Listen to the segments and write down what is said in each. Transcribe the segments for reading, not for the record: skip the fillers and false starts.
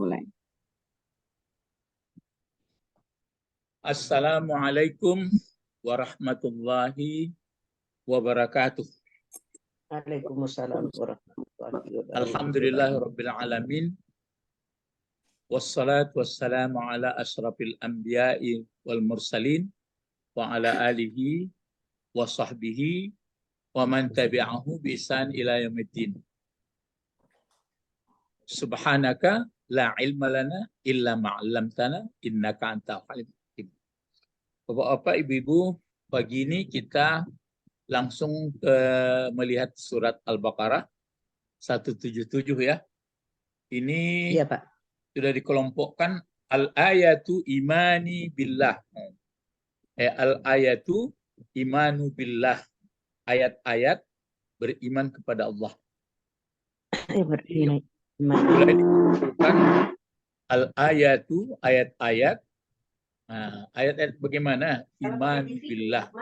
mulai. Assalamualaikum warahmatullahi wabarakatuh. Waalaikumsalam warahmatullahi wabarakatuh. Alhamdulillahirabbil alamin. Wassalatu wassalamu ala asyrafil anbiya'i wal mursalin wa ala alihi wa sahbihi wa man tabi'ahu bi ihsan ila yaumiddin. Subhanaka la ilma lana illa ma 'allamtana innaka antal alim. Bapak-bapak, ibu-ibu, pagi ini kita langsung melihat surat Al-Baqarah 177 ya. Ini Iya, Pak. sudah dikelompokkan al-ayatu imani billah. Al-ayatu imanu billah. Ayat-ayat beriman kepada Allah. Beriman. Mulai dikumpulkan al-ayatu, ayat-ayat. Nah, ayat-ayat bagaimana? Iman billah,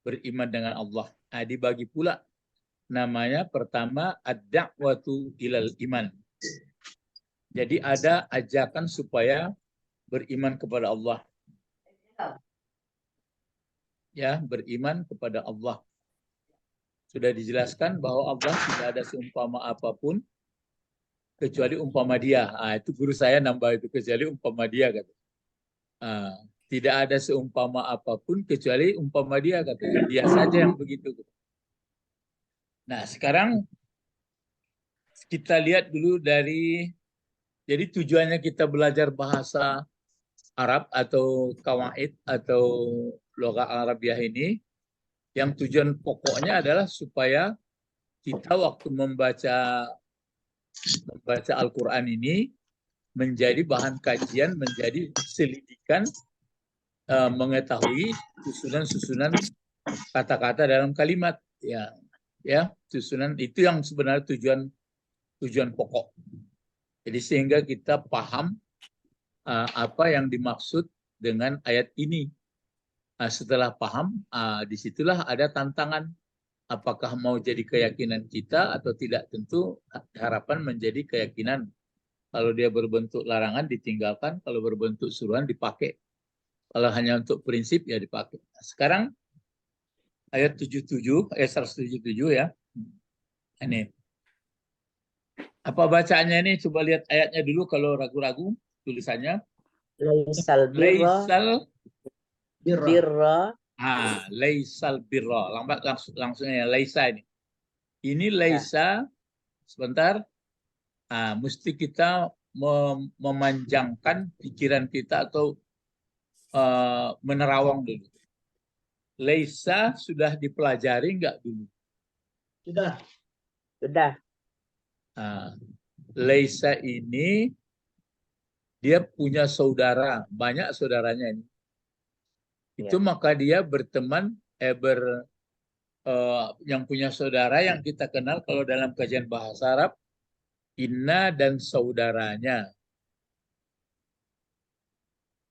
beriman dengan Allah. Nah, dibagi pula namanya pertama ad-da'watu ilal iman. Jadi ada ajakan supaya beriman kepada Allah. Ya, beriman kepada Allah. Sudah dijelaskan bahwa Allah tidak ada seumpama apapun kecuali umpama Dia. Ah, itu guru saya nambah itu, kecuali umpama Dia kata. Tidak ada seumpama apapun kecuali umpama Dia kata. Dia saja yang begitu. Nah, sekarang kita lihat dulu dari, jadi tujuannya kita belajar bahasa Arab atau kawaid atau loghat Arabiah ini, yang tujuan pokoknya adalah supaya kita waktu membaca Al-Quran ini menjadi bahan kajian, menjadi selidikan, mengetahui susunan-susunan kata-kata dalam kalimat. Ya, susunan itu yang sebenarnya tujuan pokok. Jadi sehingga kita paham apa yang dimaksud dengan ayat ini. Setelah paham, disitulah ada tantangan. Apakah mau jadi keyakinan kita atau tidak? Tentu harapan menjadi keyakinan. Kalau dia berbentuk larangan ditinggalkan, kalau berbentuk suruhan dipakai. Kalau hanya untuk prinsip ya dipakai. Nah, sekarang ayat 77, ayat 177 ya. Ini. Apa bacaannya ini? Coba lihat ayatnya dulu kalau ragu-ragu tulisannya. Laisal birra. Laisal birra. Langsung ya laisa ini. Ini laisa, sebentar. Mesti kita memanjangkan pikiran kita atau menerawang dulu. Laisa sudah dipelajari enggak dulu? Sudah. Laisa ini dia punya saudara, banyak saudaranya ini. Itu maka dia berteman, yang punya saudara yang kita kenal kalau dalam kajian bahasa Arab, inna dan saudaranya.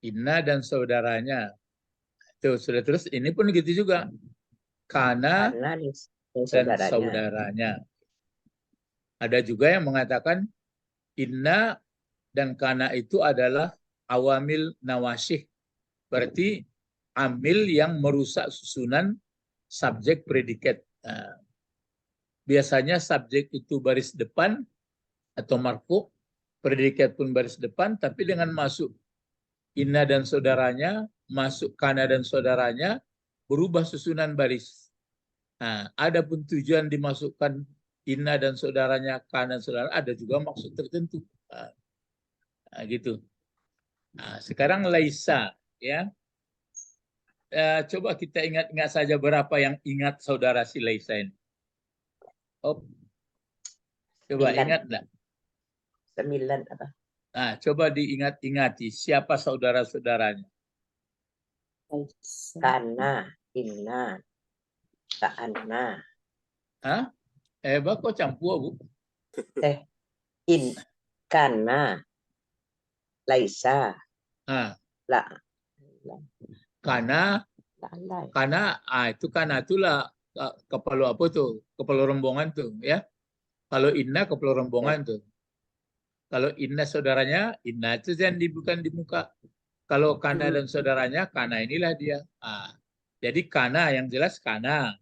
Inna dan saudaranya. Tuh, sudah terus ini pun gitu juga. Kana dan saudaranya. Ada juga yang mengatakan inna dan kana itu adalah awamil nawasih. Berarti amil yang merusak susunan subjek predikat. Biasanya subjek itu baris depan atau marfu, predikat pun baris depan, tapi dengan masuk inna dan saudaranya, masuk kana dan saudaranya, berubah susunan baris. Ada pun tujuan dimasukkan inna dan saudaranya, kana dan saudara, ada juga maksud tertentu. Gitu. Sekarang laisa, ya. Coba kita ingat-ingat saja berapa yang ingat saudara si Laisa ini. Coba 9. Ingat enggak? 9 apa? Coba diingat-ingati siapa saudara-saudaranya. Kana, inna, ta'anna. Kok campur, Bu? Kana, Laisa. La. Karena itu karena itulah kepala apa tuh, kepala rombongan tuh ya. Kalau inna kepala rombongan tuh. Kalau inna saudaranya, inna itu yang bukan di muka. Kalau kana dan saudaranya, kana inilah dia. Jadi kana yang jelas kana.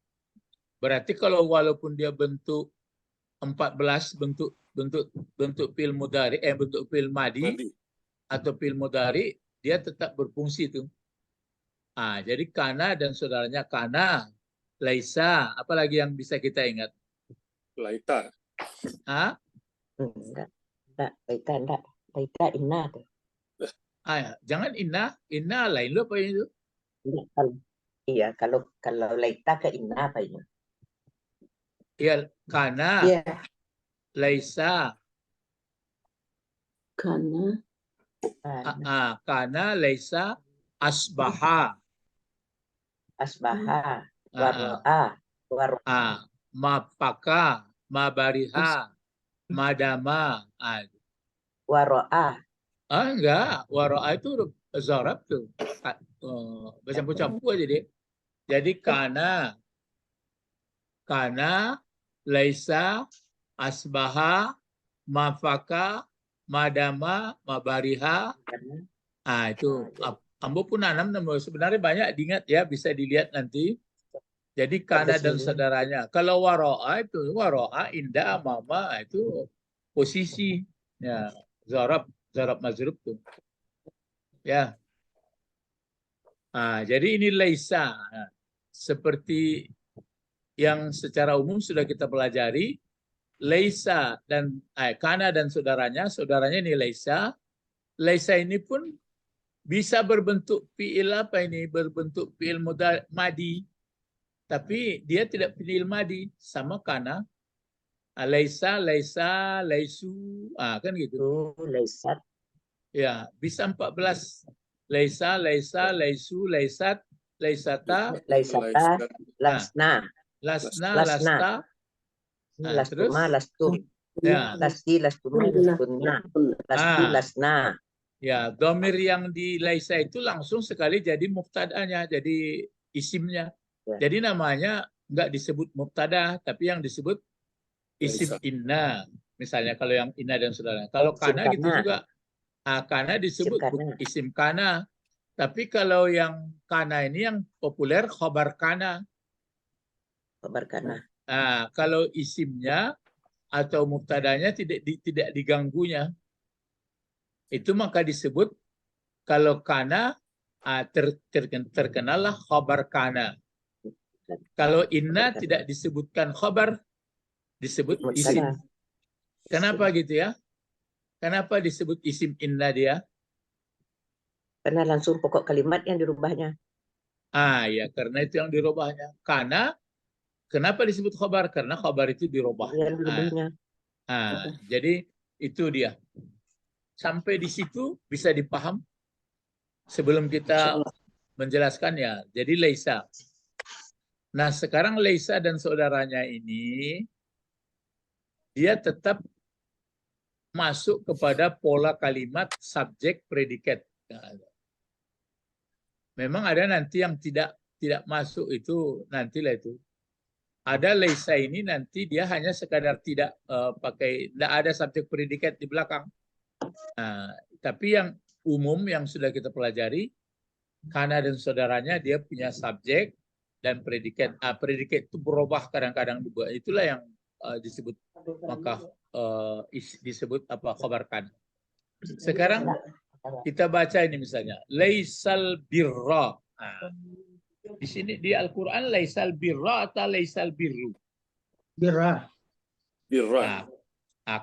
Berarti kalau walaupun dia bentuk 14 bentuk fi'il mudhari bentuk fi'il madi atau fi'il mudhari, dia tetap berfungsi itu. Jadi kana dan saudaranya kana, laisa, apalagi yang bisa kita ingat? Laita. Enggak, enggak. Laita inna tuh. Jangan inna lain lo apa itu? Iya, kalau laita ke inna apa ini? Iya, kana, laisa. Kana, laisa, asbaha. Asbaha, waro'a, Mapaka, mabariha, madama. waro'a. Enggak, waro'a itu zarab tuh. Bercampur-campur aja deh. Jadi kana, laisa, asbaha, mafaka, madama, mabariha. Itu Ambo pun nanam sebenarnya banyak diingat ya, bisa dilihat nanti. Jadi kana dan saudaranya. Kalau waro'a itu indah mama itu posisi ya, zarab mazrub tuh. Ya. Jadi ini laisa. Seperti yang secara umum sudah kita pelajari, laisa dan kana dan saudaranya ini laisa. Laisa ini pun bisa berbentuk fi'il apa ini? Berbentuk fi'il madi. Tapi dia tidak fi'il madi sama kana. Laisa, laisu, kan gitu. Laisat. Ya, bisa 14. Laisa, laisu, laisat, laisata, lasna, lasta. lastuma, lastun. Ya. Lasti, lastuma, lastunna. Lastu, lasna. Ya, domir yang di laisa itu langsung sekali jadi mubtada'nya, jadi isimnya. Jadi namanya nggak disebut mubtada, tapi yang disebut isim inna. Misalnya kalau yang inna dan saudaranya. Kalau kana gitu juga. Kana disebut isim kana. Tapi kalau yang kana ini yang populer khobar kana. Khobar kana. Kalau isimnya atau mubtadanya tidak diganggunya. Itu maka disebut kalau kana terkenallah khobar kana. Kalau inna tidak disebutkan khobar, disebut isim. Kenapa gitu ya? Kenapa disebut isim inna dia? Karena langsung pokok kalimat yang dirubahnya. Ya, karena itu yang dirubahnya. Karena kenapa disebut khobar? Karena khobar itu dirubah. Jadi itu dia. Sampai di situ bisa dipaham sebelum kita menjelaskan ya. Jadi laisa. Nah, sekarang laisa dan saudaranya ini dia tetap masuk kepada pola kalimat subjek predikat. Memang ada nanti yang tidak masuk itu nantilah itu. Ada laisa ini nanti dia hanya sekadar tidak tidak ada subjek predikat di belakang. Tapi yang umum yang sudah kita pelajari, kana dan saudaranya dia punya subjek dan predikat. Predikat itu berubah kadang-kadang juga. Itulah yang disebut maka disebut apa khabarkan. Sekarang kita baca ini misalnya laisal birra. Di sini di Al-Qur'an laisal birra atau laisal birru? Birra.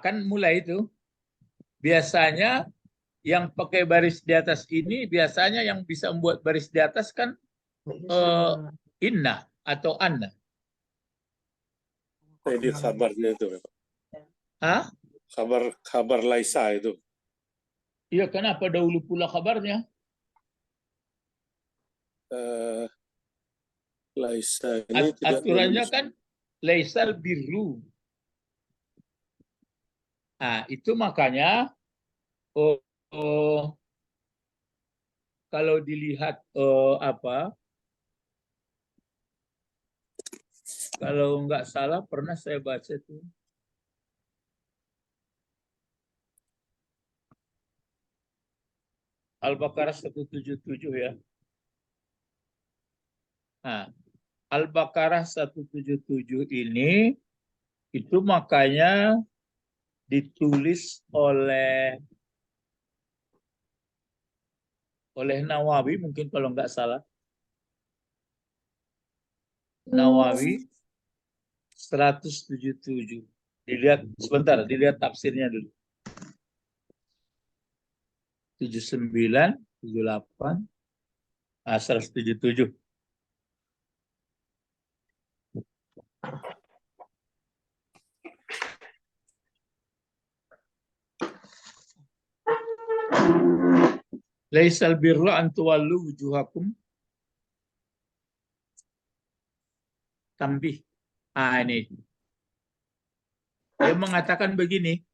Kan mulai itu. Biasanya yang pakai baris di atas ini biasanya yang bisa membuat baris di atas kan inna atau anna. Jadi kabarnya itu. Kabar laisa itu. Iya, kenapa dahulu pula kabarnya? Laisa ini aturannya kan laisal birru. Itu makanya kalau dilihat kalau nggak salah pernah saya baca tuh Al-Baqarah 177 ya. Nah, Al-Baqarah 177 ini itu makanya ditulis oleh Nawawi mungkin kalau nggak salah. Nawawi 177. Dilihat sebentar, dilihat tafsirnya dulu. 79, 78, 177. Laisal birra an tuwallu wujuhakum tambih. Ini. Dia mengatakan begini.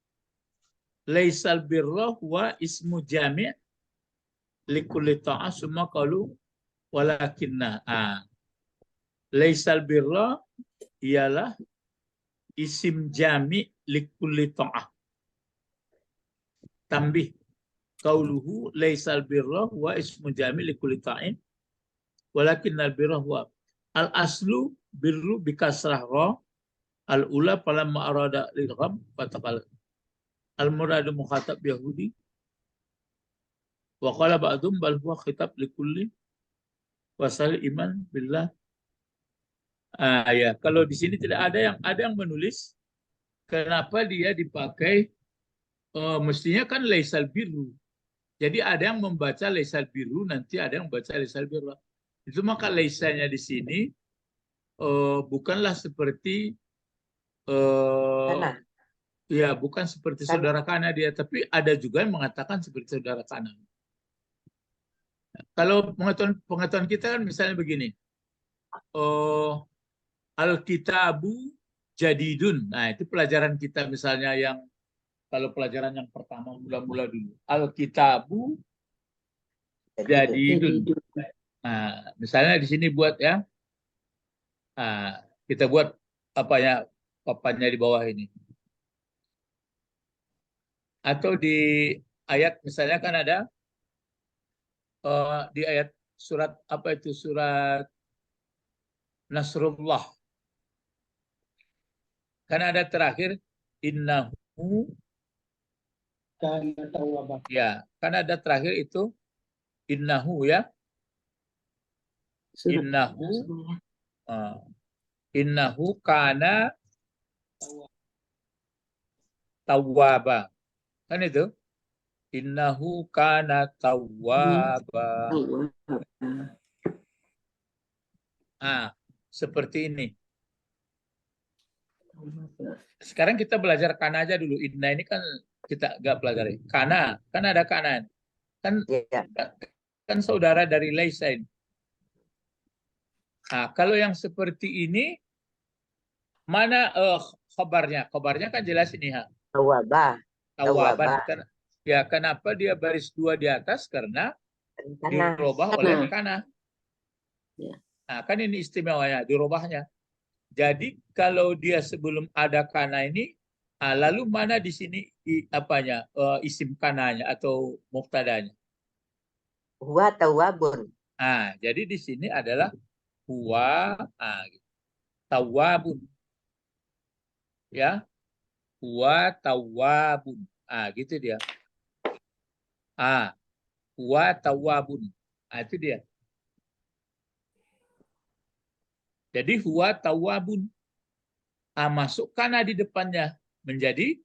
Laisal birra huwa ismu jami' likulli ta'ah summa qalu walakinna. Laisal birra ialah isim jami' likulli ta'ah. Tambih. Qauluhu laisal birra huwa ismu jami' likulli ta'in walakinnal birra huwa al aslu birru bikasrah ra al ula falamma arada lil gham fatakal al muradu mukhatab Yahudi wa qala ba'dhum bal huwa khitab likulli wasal iman billah. Ya, kalau di sini tidak ada yang menulis kenapa dia dipakai mestinya kan laisal birru. Jadi ada yang membaca laisal birru, nanti ada yang membaca laisal birra. Itu maka laisanya di sini bukanlah seperti Kana. ya bukan seperti Kan. saudara Kana dia, tapi ada juga yang mengatakan seperti saudara Kana. Kalau pengetahuan kita kan misalnya begini, Alkitabu jadidun. Nah itu pelajaran kita misalnya yang kalau pelajaran yang pertama mula-mula dulu, Alkitabu jadidun. Nah misalnya di sini buat ya, kita buat apanya papannya di bawah ini. Atau di ayat misalnya kan ada di ayat surat apa itu surat Nasrullah kan ada terakhir innahu ya kan ada terakhir itu innahu ya innahu kana tawwaba kan itu innahu kana tawwaba. Seperti ini. Sekarang kita belajar kana aja dulu. Inna ini kan kita nggak pelajari. Kana, kan ada kanan. Kan Ya. kan saudara dari Laisain. Kalau yang seperti ini mana khabarnya? Khabarnya kan jelas ini Tawabah. Tawaban. Ya, kenapa dia baris 2 di atas? Karena dirubah oleh kana. Ya. Kan ini istimewanya, dirubahnya. Jadi kalau dia sebelum ada kana ini, lalu mana di sini apanya isim kananya atau muftadanya? Huwa tawabun. Jadi di sini adalah huwa tawabun. Ya. Huwa tawabun. Gitu dia. Huwa tawabun. Itu dia. Jadi huwa tawabun. Masuk kana di depannya menjadi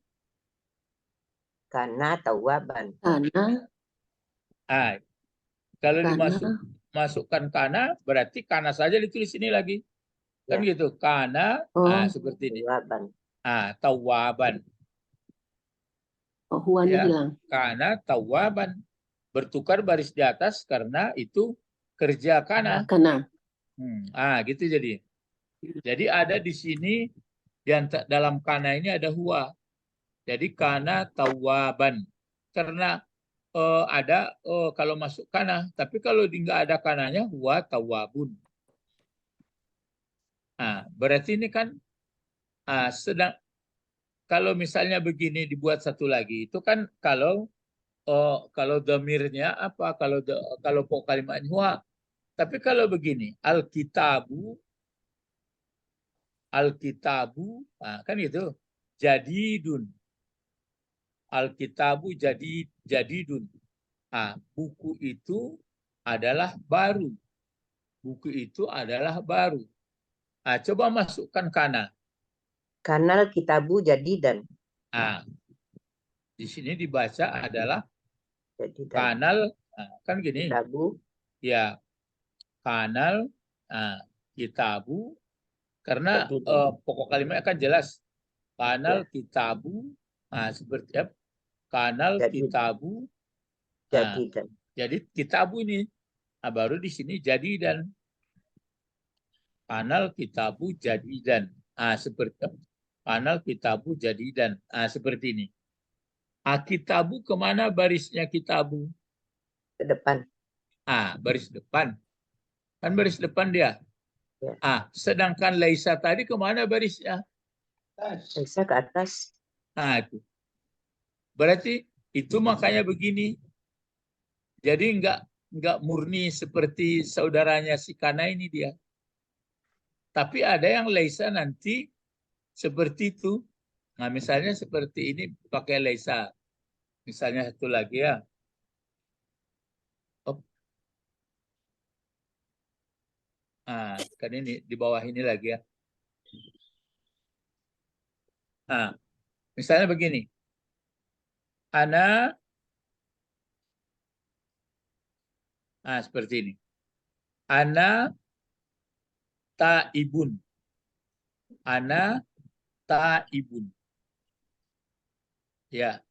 Kana tawaban. Kalau dimasukkan kana berarti kana saja ditulis ini lagi. Kan gitu. Kana seperti ini. Tawaban. Tawaban. Huwanya hilang. Kana tawaban. Bertukar baris di atas karena itu kerja kana. Gitu jadi. Jadi ada di sini dalam kana ini ada huwa. Jadi kana tawaban. Karena ada kalau masuk kana, tapi kalau nggak ada kananya huwa tawabun. Berarti ini kan sedang kalau misalnya begini dibuat satu lagi itu kan kalau kalau dhamirnya apa? Kalau pokok kalimatnya huwa. Tapi kalau begini, Alkitabu, nah, kan itu jadidun. Alkitabu jadidun. Nah, buku itu adalah baru. Buku itu adalah baru. Nah, coba masukkan kana. Kanal kitabu jadidan. Nah, di sini dibaca adalah Jadidan. kanal. Nah, kan gini, Kitabu ya kanal, kitabu. Karena jadidan. pokok kalimatnya kan jelas. Kanal kitabu, seperti apa? Kanal Jadi- kitabu. Jadidan. Jadi kitabu ini baru di sini jadi dan kanal kitabu jadi dan seperti kanal kitabu jadi dan seperti ini. Kitabu kemana barisnya kitabu? Ke depan. Baris depan. Kan baris depan dia. Ya. Sedangkan Laisa tadi kemana barisnya? Bisa ke atas. Itu. Berarti itu makanya begini. Jadi enggak murni seperti saudaranya si Kana ini dia. Tapi ada yang Laisa nanti seperti itu. Nah, misalnya seperti ini pakai Laisa. Misalnya satu lagi ya. Kan ini di bawah ini lagi ya. Misalnya begini. Ana seperti ini. Ana taibun. Ana taibun. Ya.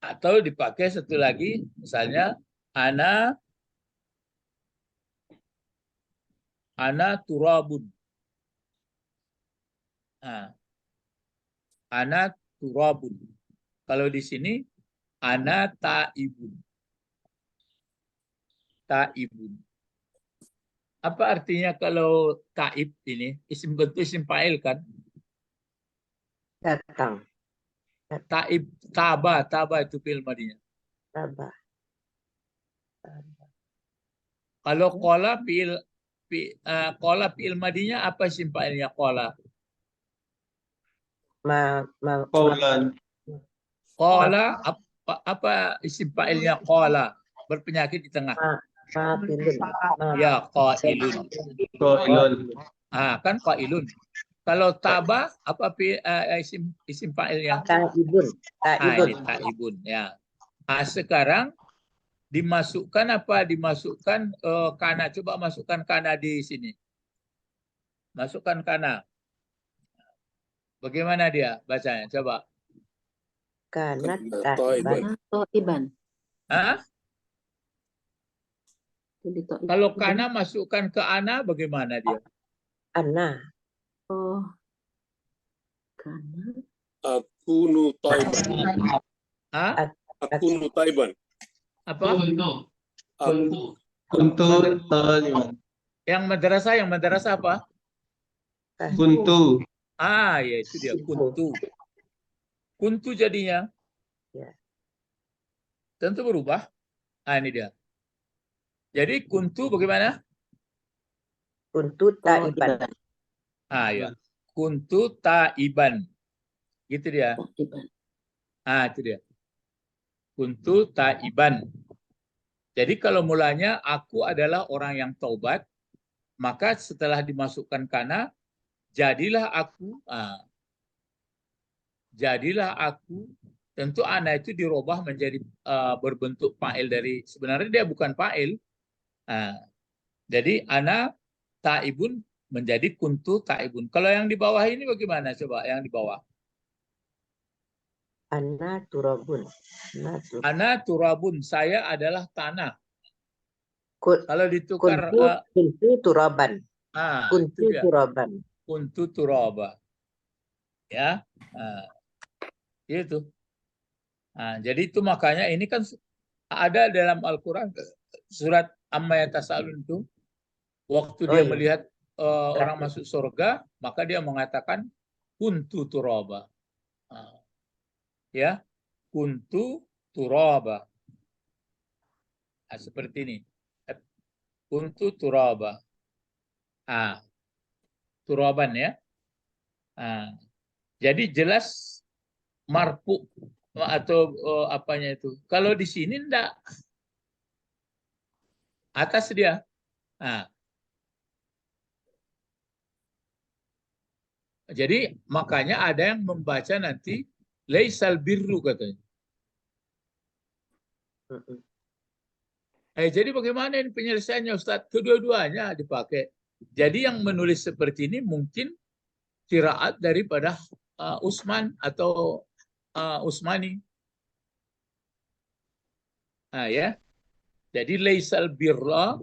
Atau dipakai satu lagi, misalnya ana turabun. Ana turabun. Kalau di sini ana taibun. Taibun. Apa artinya kalau taib ini? Bentuk isim fa'il kan? Datang. Taib, taba itu fi'il madinya. Tabah. Kalau qala fi'il madinya apa isim fa'ilnya qala? Qala apa isim fa'ilnya qala? Berpenyakit di tengah. Maqilun. Ya, qailun. Kan qailun. Kalau taba apa isim fa'ilnya? Taibun. Ini taibun ya. Sekarang dimasukkan apa? Dimasukkan kana. Coba masukkan kana di sini. Masukkan kana. Bagaimana dia bacanya? Coba. Kanat Taiban. taiban. Toiban. Kalau kana masukkan ke ana bagaimana dia? Ana. Oh, kana. Akunu Taiban. Akunu Taiban. Apa? Kuntu taliban. Yang madrasah apa? Kuntu. Ya itu dia kuntu. Kuntu jadinya. Ya. Tentu berubah. Ini dia. Jadi kuntu bagaimana? Kuntu taiban. Ya. Kuntu taiban. Gitu dia. Toiban. Itu dia. Kuntu taiban. Jadi kalau mulanya aku adalah orang yang taubat, maka setelah dimasukkan kana, jadilah aku. Jadilah aku. Tentu ana itu dirubah menjadi berbentuk fa'il dari sebenarnya dia bukan fa'il. Jadi ana taibun menjadi kuntu taibun. Kalau yang di bawah ini bagaimana? Coba yang di bawah. Ana turabun. Ana turabun, saya adalah tanah. Kalau ditukar Kuntu turaban. Kuntu itu dia. turaban. Kuntu turaba. Ya. Itu. Jadi itu makanya ini kan ada dalam Al-Qur'an surat Amma Yatasa'alun itu waktu dia melihat orang masuk surga, maka dia mengatakan kuntu turaba. Ya, kuntu turaba. Nah, seperti ini. Kuntu turaba. Turaban ya. Jadi jelas marfu atau apanya itu. Kalau di sini enggak. Atas dia. Jadi makanya ada yang membaca nanti laisal birru katanya. Jadi bagaimana ini penyelesaiannya Ustadz? Kedua-duanya dipakai. Jadi yang menulis seperti ini mungkin qiraat daripada Utsman atau Utsmani. Ya. Jadi laisal birra.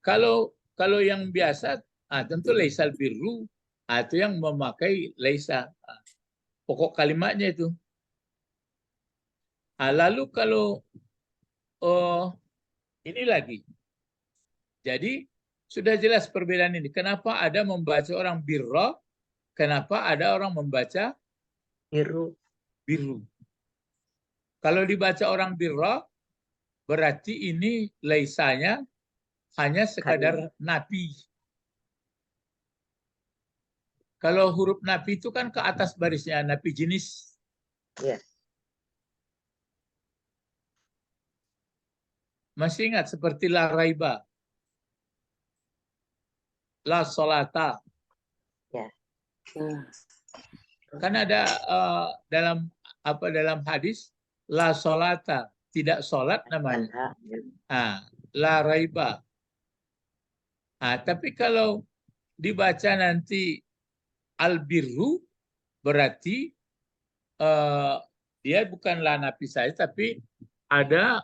Kalau yang biasa tentu laisal birru itu yang memakai laisa. Pokok kalimatnya itu. Lalu kalau ini lagi. Jadi sudah jelas perbedaan ini. Kenapa ada membaca orang birra, kenapa ada orang membaca Biru. biru. Kalau dibaca orang birra, berarti ini laisanya hanya sekadar nafi. Kalau huruf nafi itu kan ke atas barisnya, nafi jenis. Ya. Masih ingat seperti la raiba, la solata. Ya. Kan ada dalam hadis la solata, tidak sholat namanya. La raiba. Tapi kalau dibaca nanti al-birru, berarti dia bukan la nafi saja, tapi ada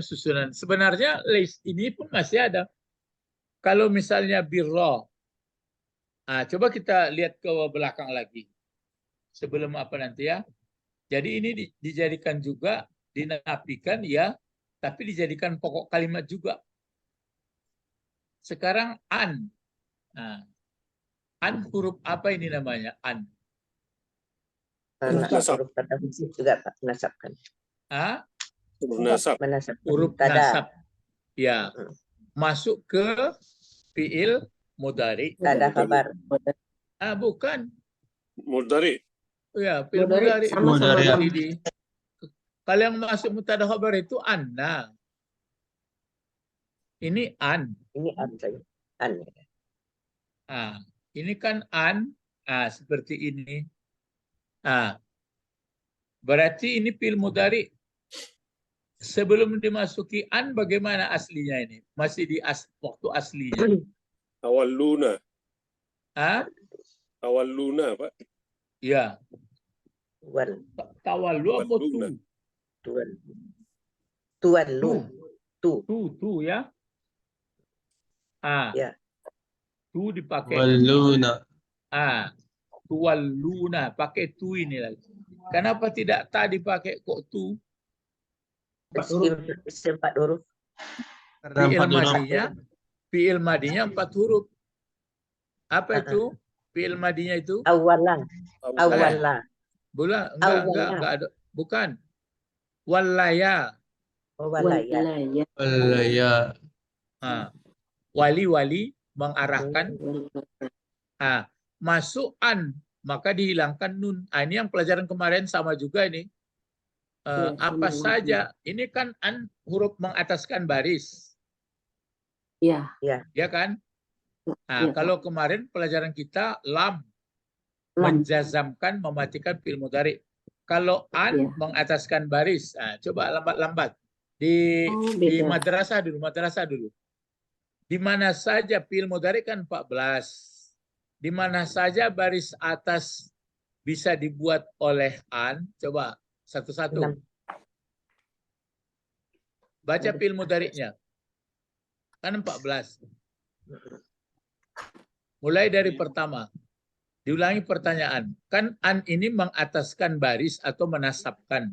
susunan. Sebenarnya list ini pun masih ada. Kalau misalnya birra, coba kita lihat ke belakang lagi. Sebelum nanti ya. Jadi ini dijadikan juga, dinafikan ya, tapi dijadikan pokok kalimat juga. Sekarang an. An huruf apa ini namanya? An. Huruf kata juga Pak, menasabkan. Menasab. Huruf nasab. Ya. Masuk ke fiil mudhari. Tada kabar. Bukan. Mudhari. Ya, fiil mudhari. Kalau yang masuk mubtada khabar itu anna. Ini an. Ini an saja. An. Ini kan an. Seperti ini. Berarti ini fiil mudhari. Sebelum dimasuki an, bagaimana aslinya ini? Masih di waktu aslinya. Tawalluna. Tawalluna, Pak. Ya. Tawallu apa tu? Tuwallu. Tu ya. Ya. Tu dipakai. Walluna. Tuwalluna, pakai tu ini lagi. Kenapa tidak tak dipakai kok tu? Isim 4 huruf. Fi'il madinya 4 huruf. Apa itu? Fi'il madinya itu? Awalan. Enggak ada. Bukan. Wallaya. Walaya. Wali mengarahkan. Masuk an, maka dihilangkan nun. Ini yang pelajaran kemarin sama juga ini. Apa saja, ini kan an huruf mengataskan baris. Ya. Ya kan? Ya, kalau kemarin pelajaran kita lam menjazamkan, mematikan fi'il mudhari. Kalau an mengataskan baris. Coba lambat-lambat. Di madrasah dulu. Di mana saja fi'il mudhari kan 14. Di mana saja baris atas bisa dibuat oleh an. Coba satu-satu. Baca fi'il mudhari'nya. Kan 14. Mulai dari pertama. Diulangi pertanyaan. Kan an ini mengataskan baris atau menasabkan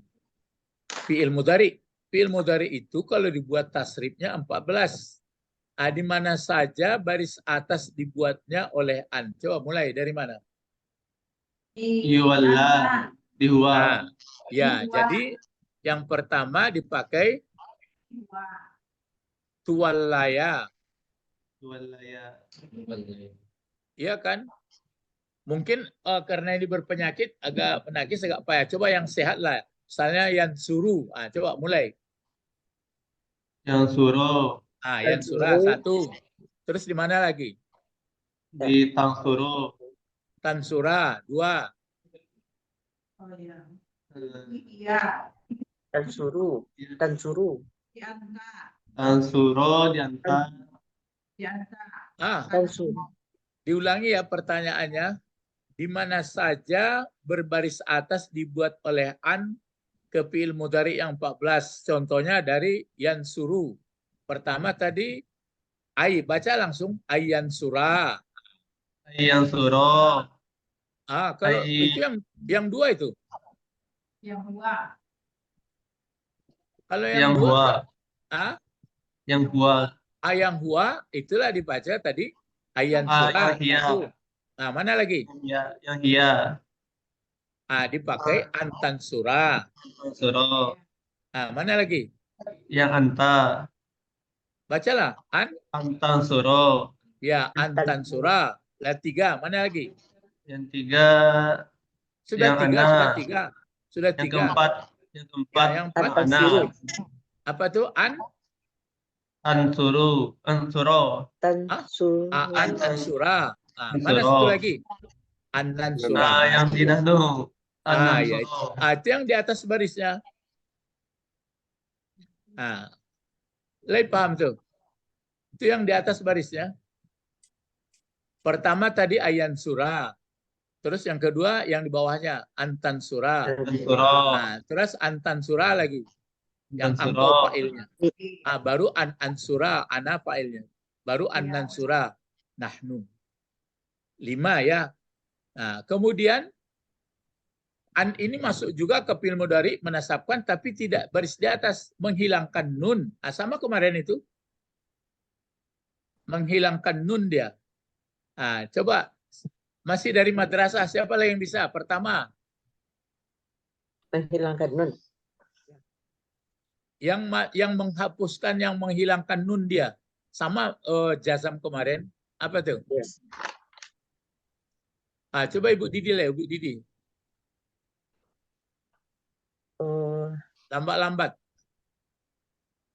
fi'il mudhari. Fi'il mudhari itu kalau dibuat tasrifnya 14. Di mana saja baris atas dibuatnya oleh an. Coba mulai dari mana? Yuwalla. Dihua. Nah, ya, jadi yang pertama dipakai tuwallaya, Yuwallaya. iya kan? Mungkin karena ini berpenyakit, agak penakis, agak payah. Coba yang sehat lah. Misalnya yang suruh. Coba mulai. Yang suruh. Yang surah satu. Terus di mana lagi? Di Tangsuru. Tansura dua. Tansuru. Tansuru. Tansuro diantar. Tansuru. Diulangi ya pertanyaannya. Di mana saja berbaris atas dibuat oleh an ke fi'il mudhari yang 14. Contohnya dari yansuru. Pertama tadi ai, baca langsung ayansura. Yang suruh. Kalau Ai. itu yang dua itu. Kalau Yang yang dua, hua. Yang hua. yang hua itulah dibaca tadi ayansura. Yang hia. Nah, mana lagi? Yang hia. Dipakai antansura. Tansuro. Nah, mana lagi? Yang anta. Bacalah Antansuro. ya antansura. Lah tiga, mana lagi? Yang tiga. Sudah Yang tiga, ana. sudah tiga. Sudah Yang tiga. keempat. Yang keempat. Yang empat. Ana. Apa tuh? Ansuru. Ansuro. Tansuru. Antansura. Mana Ansuro. satu lagi? Antansura. Yang tidak tuh. Ya, Ansuro. itu yang di atas barisnya. Lain paham tuh? Itu yang di atas barisnya. Pertama tadi ayansura. Terus yang kedua yang di bawahnya antansura. Ansuro. Terus antansura lagi. Yang Ansuro. angko failnya. Baru ansura, ana failnya. Baru anansura, nahnu. 5 ya. Nah, kemudian an ini masuk juga ke fi'il mudhari menasabkan tapi tidak baris di atas, menghilangkan nun. Sama kemarin itu. Menghilangkan nun dia. Coba masih dari madrasah siapa lagi yang bisa? Pertama, Menghilangkan nun. yang menghapuskan, yang menghilangkan nun dia. Sama jazam kemarin. Apa tuh? Yes. Coba Ibu Didi lah, Ibu Didi. Lambat-lambat.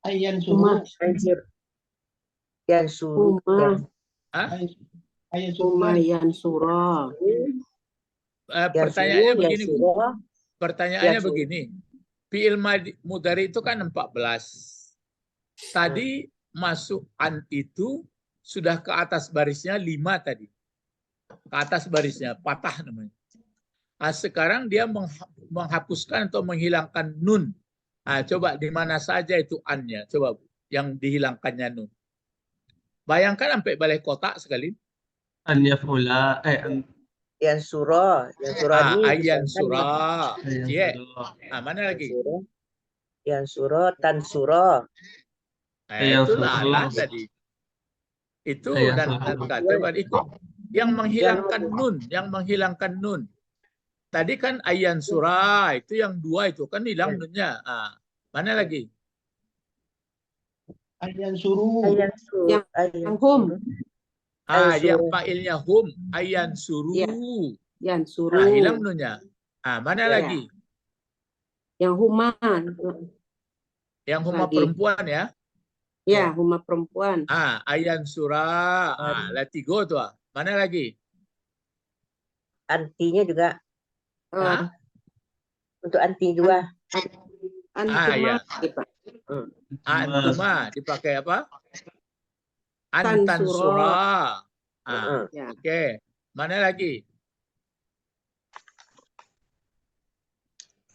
Ayan Huma. Yansuru. Huma. Huma yansura. Pertanyaannya begini, Bu. Yansuru. Pertanyaannya Yansuru. begini. Fi'il mudhari itu kan 14. Tadi masuk an itu sudah ke atas barisnya 5 tadi. Ke atas barisnya, patah namanya. Sekarang dia menghapuskan atau menghilangkan nun. Coba di mana saja itu an-nya. Coba Bu, yang dihilangkannya nun. Bayangkan sampai balai kotak sekali. An yaf'ula. Yansura. Yansurani. Ayan surah. Iya. Mana lagi? Yansura. Tansura. Itulah lah tadi. Itu dan coba ikut. Yang menghilangkan nun, yang menghilangkan nun. Tadi kan ayan surah itu yang 2 itu kan hilang nunnya. Mana lagi? Ayan suruh. Yang hum. Yang failnya hum, ayan suruh. Yansuru. Hilang nunnya. Mana lagi? Yang huma. Yang huma Lagi. perempuan ya. Ya, huma perempuan. Ayan surah. Lah 3 tuh. Mana lagi? Antinya juga. Untuk anti juga. Ya. Antuma dipakai apa? Antansura. Ya. Oke. Mana lagi?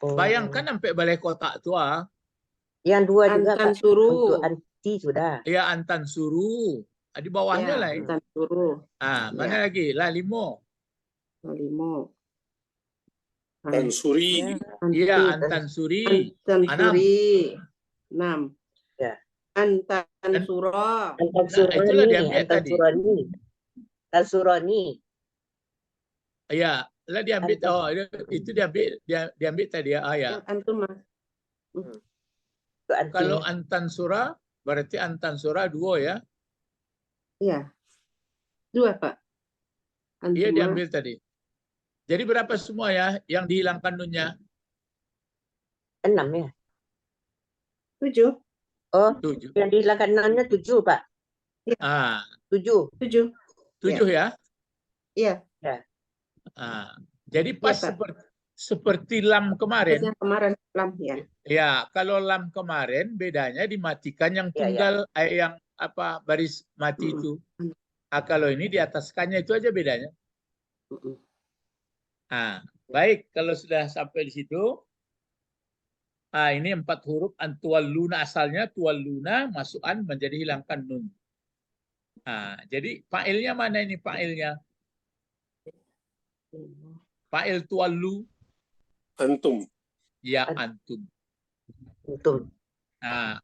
Bayangkan sampai balai kotak tua. Yang 2 juga Pak. Antansuru. Untuk anti sudah. Ya antansuru. Di bawahnya lah. Antansuru. Mana lagi? Lah 5. Limo. Tansuri. Iya antansuri. Antansuri. 6. Ya. Antansura. Itulah dia tadi. Tansurani. Ya, lah diambil itu diambil tadi ya. Yang antum mas. Itu antum. Kalau antan surah berarti antan surah 2 ya. Iya. 2 Pak. Iya Antuma. diambil tadi. Jadi berapa semua ya yang dihilangkan nunnya? 6 ya. 7. Oh, 7. yang dihilangkan nonnya 7 Pak. Ah, 7. 7. 7 ya. Iya. Ah, jadi pas Pak. seperti lam kemarin. Yang kemarin lam ya. Ya, kalau lam kemarin bedanya dimatikan yang tunggal yang apa baris mati itu. Kalau ini di atas kannya itu aja bedanya. Baik, kalau sudah sampai di situ. Ini 4 huruf antuwalluna asalnya tuwalluna masukan menjadi hilangkan nun. Jadi fa'ilnya mana ini fa'ilnya? Fa'il tuwallu. Antum. Ya antum. Antum.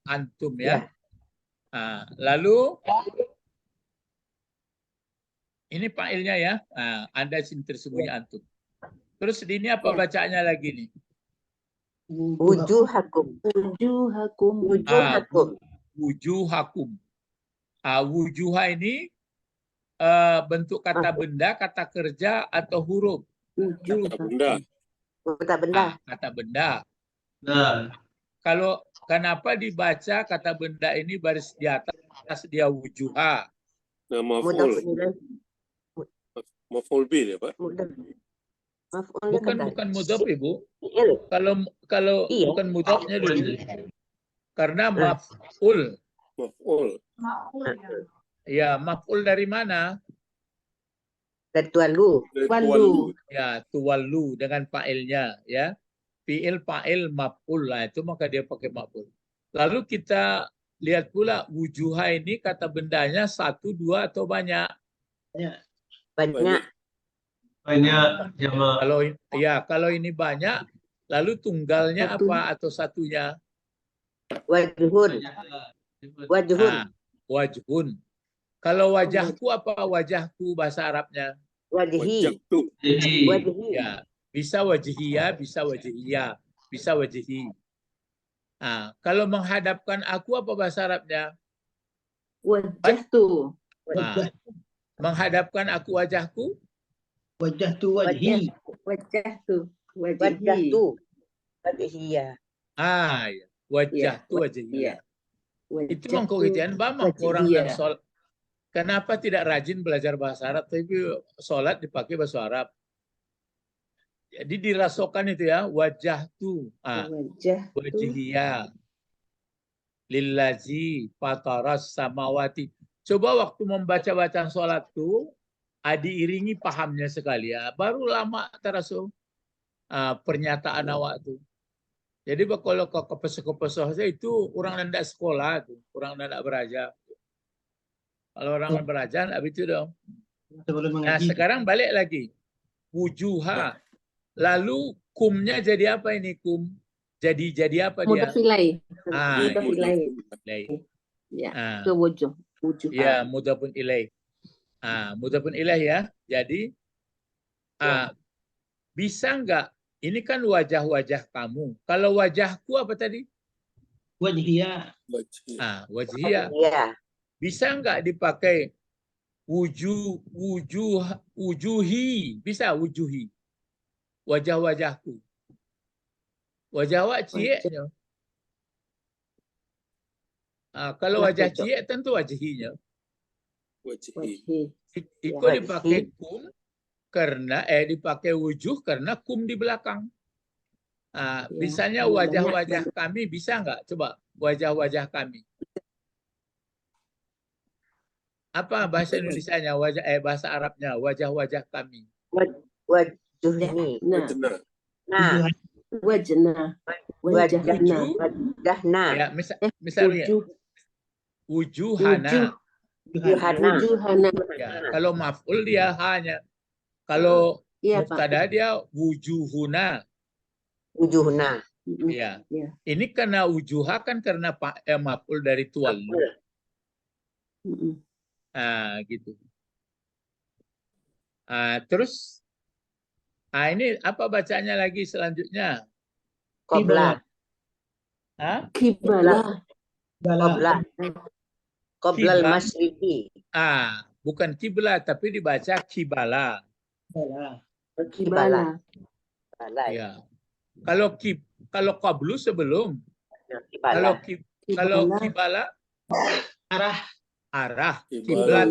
Antum ya. Lalu ini fa'ilnya ya. Anda sini tersembunyi antum. Terus ini apa bacaannya lagi nih? Wujuhakum. Wujuhakum. Wujuhakum. Wujuhakum. Wujuha ini bentuk kata benda, kata kerja atau huruf? Kata benda. Kata benda. Kata benda. Nah, Kalau kenapa dibaca kata benda ini baris di atas dia wujuha? Nah, Mudhaf maf'ul. ilaih. Maf'ul bih ya, Pak. Mudhaf. Maf'ulnya Bukan mudhaf Ibu. fi'il. Kalau Iya. bukan mudhafnya dulu. Karena maf'ul. Maf'ul. Ya, maf'ul dari mana? Dan tualu. Dari Wallu. tuwallu. Ya, tuwallu dengan fa'ilnya ya. Fi'il fa'il maf'ul lah itu maka dia pakai maf'ul. Lalu kita lihat pula wujuha ini kata bendanya 1, 2 atau banyak? Banyak. banyak jama. Kalau ini banyak, lalu tunggalnya Satu. apa atau satunya? Wajhun. Wajhun. Wajhun. Kalau wajahku apa wajahku bahasa Arabnya? Wajhi. Wajjahtu. Jadi, Wajhi. Ya, bisa wajhiyah, bisa wajhiyah, bisa wajhi. Kalau menghadapkan aku apa bahasa Arabnya? Wajjahtu. Menghadapkan aku wajahku? wajahtu wajhi. Wajjahtu. Wajhatu. Wajhiyah. Ya. Wajah tu wajhiyah. Itu mengkogian bama orang yang sholat. Kenapa tidak rajin belajar bahasa Arab tapi sholat dipakai bahasa Arab? Jadi dirasukkan itu ya wajah tu. Wajhiyah. Lillazi fataras samawati. Coba waktu membaca bacaan sholat tuh diiringi pahamnya sekali ya. Baru lama terasa pernyataan awak tuh. Jadi kalau ke kepesoh saja itu orang hendak sekolah tuh, orang hendak belajar. Kalau orang belajar habis itu dong. Nah, sekarang balik lagi. Wujuha. Lalu kumnya jadi apa ini kum? Jadi apa dia? Mudhaf ilaih. Mudhaf ilaih. Ya, ke wujuh. Ya, mudhafun ilaih. Mudhafun ilaih ya. Jadi bisa enggak? Ini kan wajah-wajah kamu. Kalau wajahku apa tadi? Wajhiyah. Wajhiyah. Bisa enggak dipakai wujuhi? Bisa wujuhi. Wajah-wajahku. Wajah awak cieknya. Kalau wajah ciek tentu wajhinya. Wajhi. Itu dipakai kum karena dipakai wujuh karena kum di belakang. Bisanya wajah-wajah kami bisa enggak? Coba wajah-wajah kami. Apa bahasa Indonesianya? Bahasa Arabnya wajah-wajah kami. Wajhni. Wajna. Wajahna. Ya, misalnya wujuhana. Wujuhana. Ya, kalau maf'ul dia hanya. Kalau mubtada dia wujuhuna. Wujuhna. Ya. Ini karena wujuha kan karena maf'ul dari tuwallu. Gitu. Terus Ini apa bacanya lagi selanjutnya? Qobla. Hah? Qibla. Qobla. Qobla Qibla. al-masyriqi. Bukan kiblat tapi dibaca kibala. Qibala. Qibala. Ya. Kalau qablu sebelum. Qibala. Kalau kibala arah kiblat.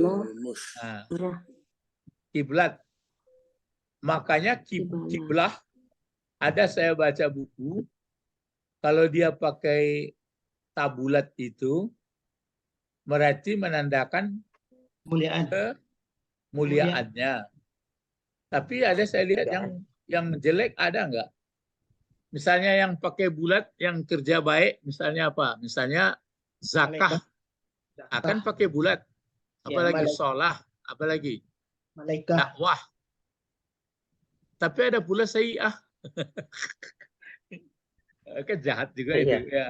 Kiblat. Makanya kiblah ada saya baca buku kalau dia pakai tabulat itu berarti menandakan kemuliaannya. Tapi ada saya lihat yang jelek ada nggak? Misalnya yang pakai bulat, yang kerja baik, misalnya apa? Misalnya zakah akan pakai bulat. Apalagi sholah, apalagi Malaikat. dakwah. Tapi ada pula sayyi'ah. Kan jahat juga itu. Ya.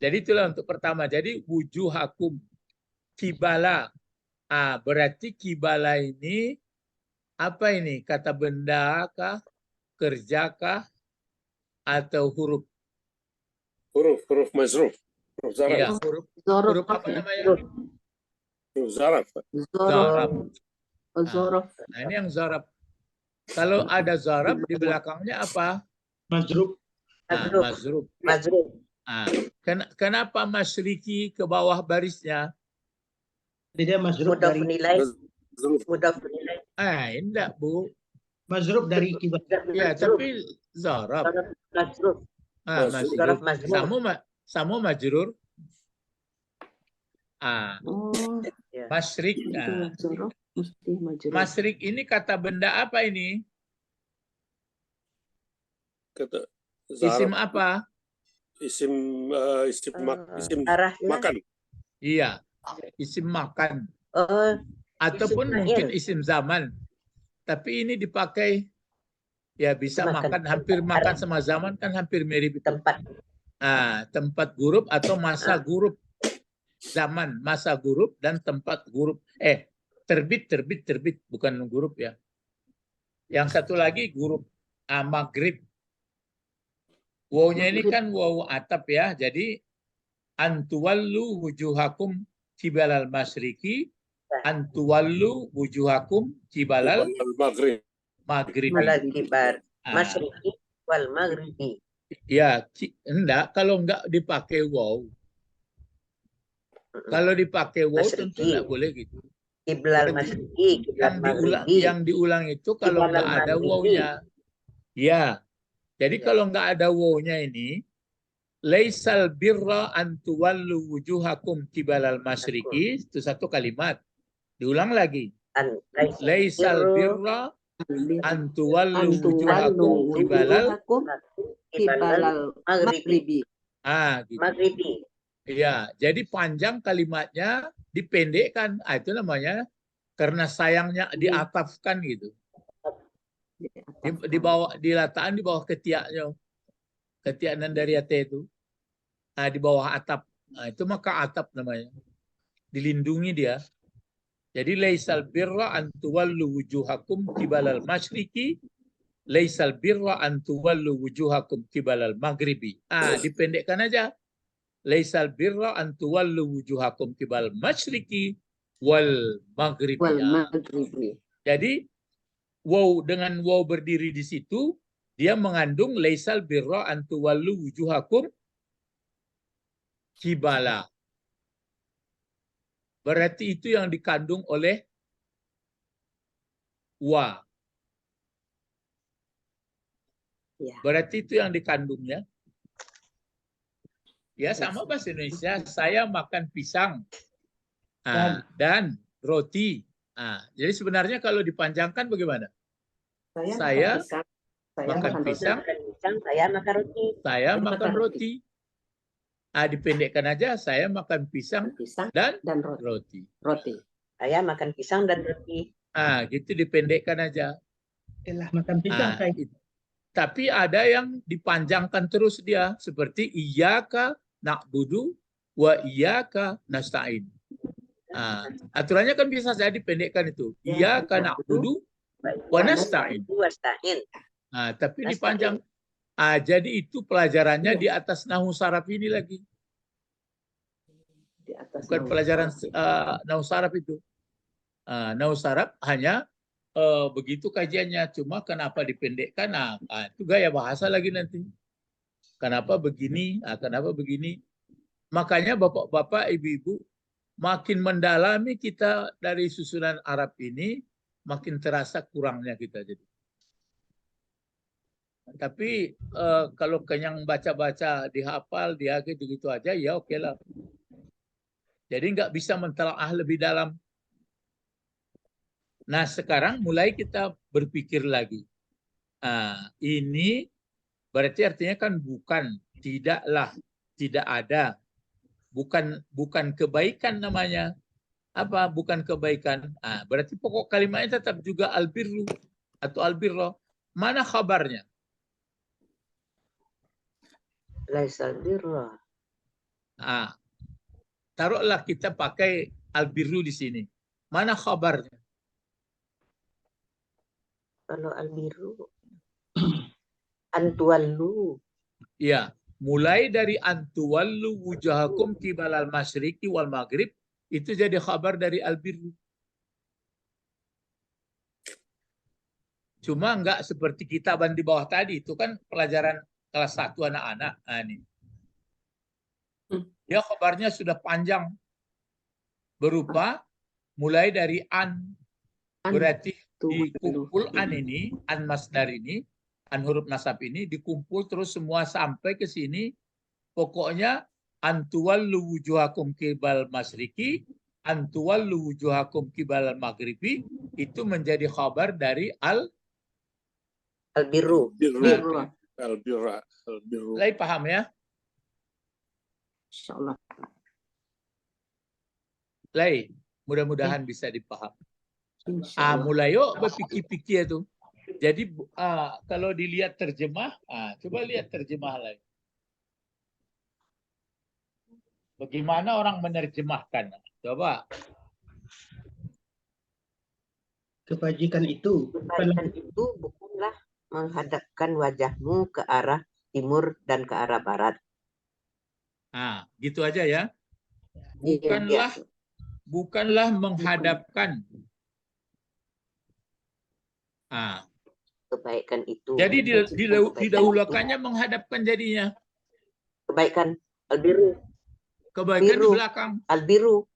Jadi itulah untuk pertama. Jadi wujuhakum kibala. Berarti kibala ini apa ini? Kata benda kah? Kerja kah? Atau huruf? Huruf mazruf. Huruf zaraf. Iya, huruf apa namanya? Huruf zaraf. Zarab. Zorof. Nah, ini yang zarab. Kalau ada zarab di belakangnya apa? Majrub. Mazrub. Mazrub. Kenapa masyriki ke bawah barisnya? Dia mazrub Mudhaf dari nilai. Mazruf. Mudhaf nilai. Enggak, Bu. mazrub dari kiblat. Ya, tapi zarab. Mazrub. Mazrub. Zaraf mazrub. Sama majrur. Oh, Ya. Masyrik. itu zorof mesti majrur. Masyrik ini kata benda apa ini? Kata Isim zaraf. apa? Isim Arahnya. makan. Iya, isim makan. Oh, Ataupun isim mungkin fa'il. isim zaman. Tapi ini dipakai, ya bisa Makan. makan, hampir makan sama zaman kan hampir mirip itu. tempat. Tempat gurub atau masa gurub. Zaman, masa gurub dan tempat gurub. Terbit, bukan gurub ya. Yang satu lagi gurub maghrib. Wawnya ini kan waw atap ya. Jadi antuwallu wujuhakum kibalal masyriqi, antuwallu wujuhakum kibalal Maghrib. maghribi. Ala kibar. Ah, Masyriqi wal maghribi. Ya, enggak kalau enggak dipakai waw. Kalau dipakai waw tentu Masyriqi. enggak boleh gitu. Kiblat Berarti masyriqi, kiblat maghribi. Yang diulang itu kalau Kibalal enggak ada maghribi. wawnya. Ya. Jadi Ya. kalau enggak ada wawnya ini, laisal birra an tuwallu wujuhakum kibalal masyriqi, itu satu kalimat. Diulang lagi. Laisal birra an tuwallu wujuhakum kibalal kibalal maghribi. gitu. Maghribi. Ya, jadi panjang kalimatnya dipendekkan. Itu namanya karena sayangnya diatafkan gitu. Di bawah diletakkan di bawah ketiaknya. Ketiak dari ate itu. Di bawah atap. Itu maka atap namanya. Dilindungi dia. Jadi laisal birra an tuwallu wujuhakum kibalal masyriqi, laisal birra an tuwallu wujuhakum kibalal maghribi. Dipendekkan aja. Laisal birra an tuwallu wujuhakum kibal masyriqi wal maghribi. Wal maghribi. Jadi waw dengan waw berdiri di situ dia mengandung laisal birra an tuwallu wujuhakum kibala. Berarti itu yang dikandung oleh wa. Ya. Berarti itu yang dikandungnya. Ya sama bahasa Indonesia. Saya makan pisang dan roti. Jadi sebenarnya kalau dipanjangkan bagaimana? Saya makan pisang. Saya makan roti. Saya makan roti. Dipendekkan aja. Saya makan pisang dan roti. Saya makan pisang dan roti. Gitu dipendekkan aja. Telah makan pisang saya. Tapi ada yang dipanjangkan terus dia. Seperti iyyaka na'budu wa iyyaka nasta'in. Aturannya kan bisa saya dipendekkan itu. Iyyaka na'budu Wa nasta'in. Wasta'in. Nah, tapi Nasta'in. dipanjang. Jadi itu pelajarannya di atas nahu saraf ini lagi. Di atas Bukan nahu pelajaran saraf. nahu saraf itu. Nahu saraf hanya begitu kajiannya. Cuma kenapa dipendekkan? Itu gaya bahasa lagi nanti. Kenapa begini? Kenapa begini? Makanya bapak-bapak, ibu-ibu, makin mendalami kita dari susunan Arab ini, makin terasa kurangnya kita jadi. Tapi kalau kenyang baca-baca, dihafal, gitu aja, ya oke lah. Jadi nggak bisa mentelaah lebih dalam. Nah sekarang mulai kita berpikir lagi. Ini berarti artinya kan bukan, tidaklah, tidak ada, bukan kebaikan namanya. Apa bukan kebaikan? Berarti pokok kalimatnya tetap juga albirru atau albirro. Mana kabarnya? Laisal birra. Taruhlah kita pakai albirru di sini. Mana kabarnya? Kalau albiru antuallu. Ya, mulai dari antuwallu wujahakum kibalal masyriqi wal maghrib itu jadi kabar dari albirru. Cuma enggak seperti kitaban di bawah tadi, itu kan pelajaran kelas 1 anak-anak. Ini. Ya kabarnya sudah panjang. Berupa mulai dari an. Berarti dikumpul an ini, an masdar ini, an huruf nasab ini dikumpul terus semua sampai ke sini. Pokoknya antuwallu wujuhakum kibal masyriqi, antuwallu wujuhakum kibal maghribi itu menjadi kabar dari Albiru. Albirra. Lagi paham ya? Insyaallah. Lagi, mudah-mudahan bisa dipaham. Insyaallah. Mulai yuk berpikir-pikir itu. Jadi kalau dilihat terjemah, coba lihat terjemah lagi. Bagaimana orang menerjemahkan? Coba. Kebajikan itu bukanlah Kebaikan itu bukanlah menghadapkan wajahmu ke arah timur dan ke arah barat. Gitu aja ya. Iya. Bukanlah menghadapkan. Kebaikan itu. Jadi didahulukannya menghadapkan jadinya. Kebaikan albiru. Kebaikan Biru. di belakang. Albiru.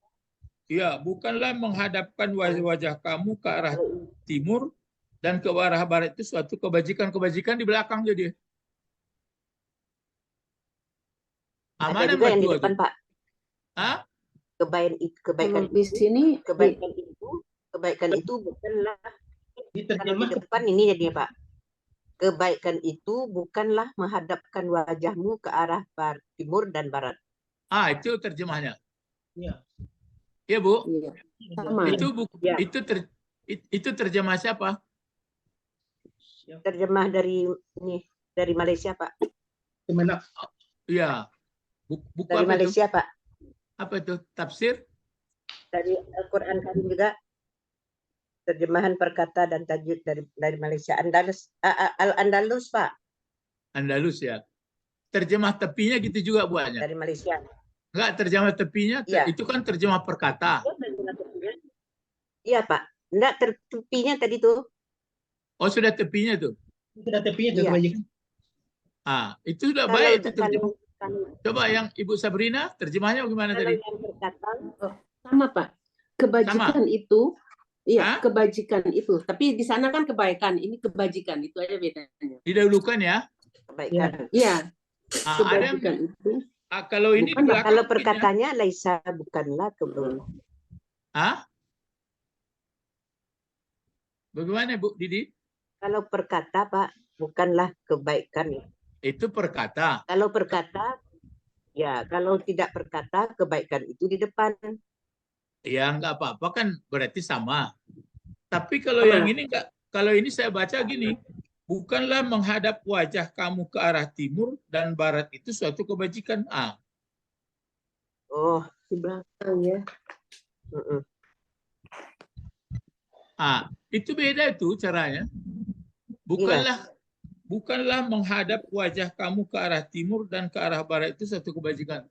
Ya, bukanlah menghadapkan wajah kamu ke arah timur dan ke arah barat itu suatu kebajikan di belakang jadi. Ada juga yang di depan, itu? Pak. Kebaikan Kalau di sini kebaikan itu bukanlah kalau di diterjemah depan ini jadinya, Pak. Kebaikan itu bukanlah menghadapkan wajahmu ke arah timur dan barat. Itu terjemahnya. ya. Iya, Bu. iya. Sama. Itu terjemah siapa? Terjemah dari Malaysia, Pak. Kemenak. Iya. Buku Dari apa Malaysia, itu? Pak. Apa itu? Tafsir? Dari Al-Quran Karim juga. Terjemahan perkata dan tajwid dari Malaysia. Al-Andalus, Pak. Andalus ya. Terjemah tepinya gitu juga buahnya. Dari Malaysia. Enggak, terjemah tepinya Iya. itu kan terjemah perkata. Iya, Pak. Enggak, tepinya tadi tuh. Oh, sudah tepinya tuh. Sudah tepinya Iya. kebajikan. Itu sudah baik itu terjemah. Coba yang Ibu Sabrina, terjemahnya bagaimana tadi? Yang perkata, Sama, Pak. Kebajikan itu iya, Hah? kebajikan itu. Tapi di sana kan kebaikan, ini kebajikan, itu aja bedanya. Didahulukan ya. kebaikan. Iya, Ada yang, kebajikan itu. kalau ini di Bukan, belakang Kalau mungkin ya. perkataannya laisa bukanlah kebaikan. Bagaimana Bu Didi? Kalau perkata, Pak, bukanlah kebaikan. Itu perkata. Kalau perkata, ya, kalau tidak perkata, kebaikan itu di depan. Ya nggak apa-apa kan berarti sama. Tapi kalau Sama. yang ini enggak, kalau ini saya baca gini, bukanlah menghadap wajah kamu ke arah timur dan barat itu suatu kebajikan. Oh, Di belakang ya. mm-mm. Itu beda itu caranya. Bukanlah menghadap wajah kamu ke arah timur dan ke arah barat itu satu kebajikan.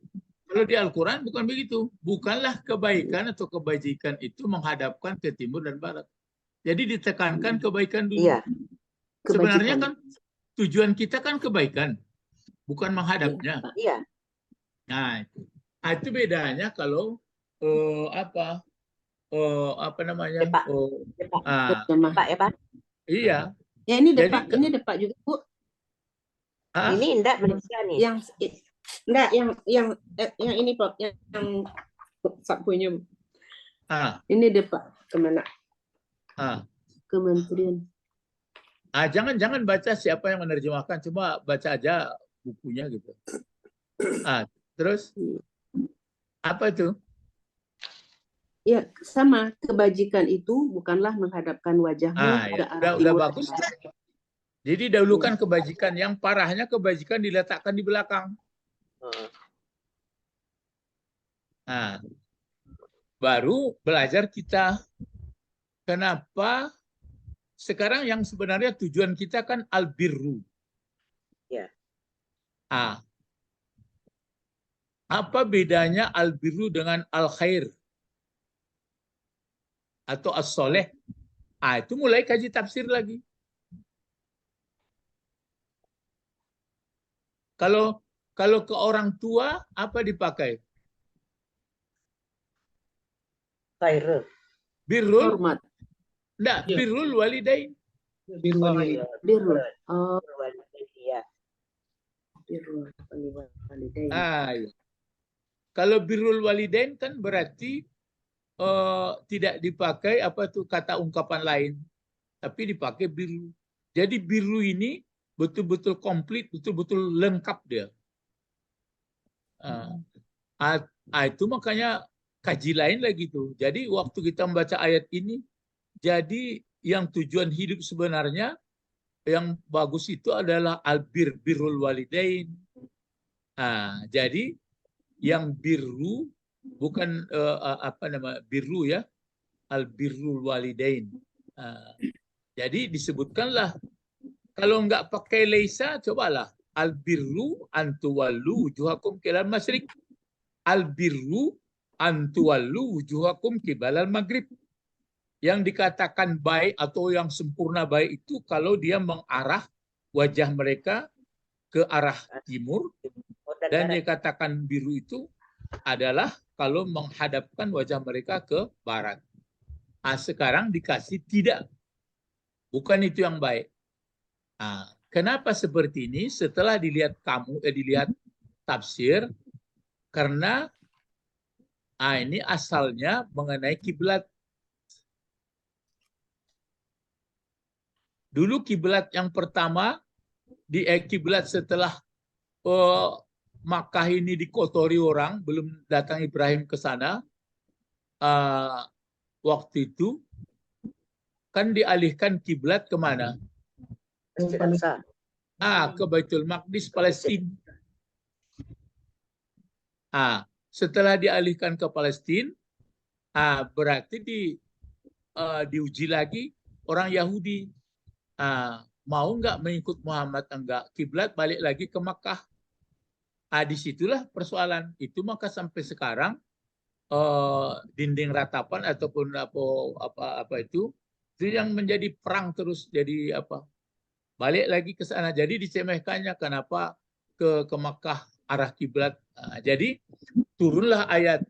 Kalau di Al-Quran bukan begitu. Bukanlah kebaikan atau kebajikan itu menghadapkan ke timur dan barat. Jadi ditekankan kebaikan dulu. Iya. Sebenarnya Kebajikan. kan tujuan kita kan kebaikan, bukan menghadapnya. Iya. Nah, itu bedanya kalau apa namanya? Depak. Terjemah. Pak ya Pak. Iya. Ya ini Jadi depak, ini depak juga Bu. Ini enggak Malaysia nih. Enggak, yang ini Pak, yang sapunya. Ini depak kemana? Kementerian. Jangan baca siapa yang menerjemahkan, cuma baca aja bukunya gitu. Terus apa itu? Ya, sama. Kebajikan itu bukanlah menghadapkan wajahmu ke arah udah timur. bagus. Jadi dahulukan kebajikan, yang parahnya kebajikan diletakkan di belakang. Baru belajar kita. Kenapa sekarang yang sebenarnya tujuan kita kan al-birru. Ya. Apa bedanya al-birru dengan al-khair? Atau as-soleh? Itu mulai kaji tafsir lagi. Kalau ke orang tua, apa dipakai? Khairul. Birrul? Hormat. Enggak, birrul walidain. Birrul walidain. Birrul. Iya. Birrul walidain. Iya. Kalau birrul walidain kan berarti tidak dipakai apa tuh kata ungkapan lain, tapi dipakai birru. Jadi birru ini betul-betul komplit, betul-betul lengkap dia. Itu makanya kaji lain lagi tuh. Jadi waktu kita membaca ayat ini, jadi yang tujuan hidup sebenarnya yang bagus itu adalah birrul walidain. Jadi yang birru bukan birru ya, al-birrul walidain. Jadi disebutkanlah, kalau nggak pakai leisa, cobalah al-birru antuwallu wujuhakum qibal masyriq, al-birru antuwallu wujuhakum qibal maghrib. Yang dikatakan baik atau yang sempurna baik itu kalau dia mengarah wajah mereka ke arah timur, dan dikatakan biru itu adalah kalau menghadapkan wajah mereka ke barat. Sekarang dikasih tidak. Bukan itu yang baik. Kenapa seperti ini? Setelah dilihat dilihat tafsir, karena ini asalnya mengenai kiblat. Dulu kiblat yang pertama, kiblat setelah Makkah ini dikotori orang, belum datang Ibrahim ke sana, waktu itu kan dialihkan kiblat kemana? Ke Baitul Maqdis, Palestina. Setelah dialihkan ke Palestina, berarti diuji lagi orang Yahudi. Mau nggak mengikut Muhammad? Enggak. Kiblat balik lagi ke Makkah. Disitulah persoalan itu, maka sampai sekarang dinding ratapan ataupun apa itu yang menjadi perang terus, jadi balik lagi ke sana. Jadi dicemehkannya kenapa ke Makkah arah kiblat. Jadi turunlah ayat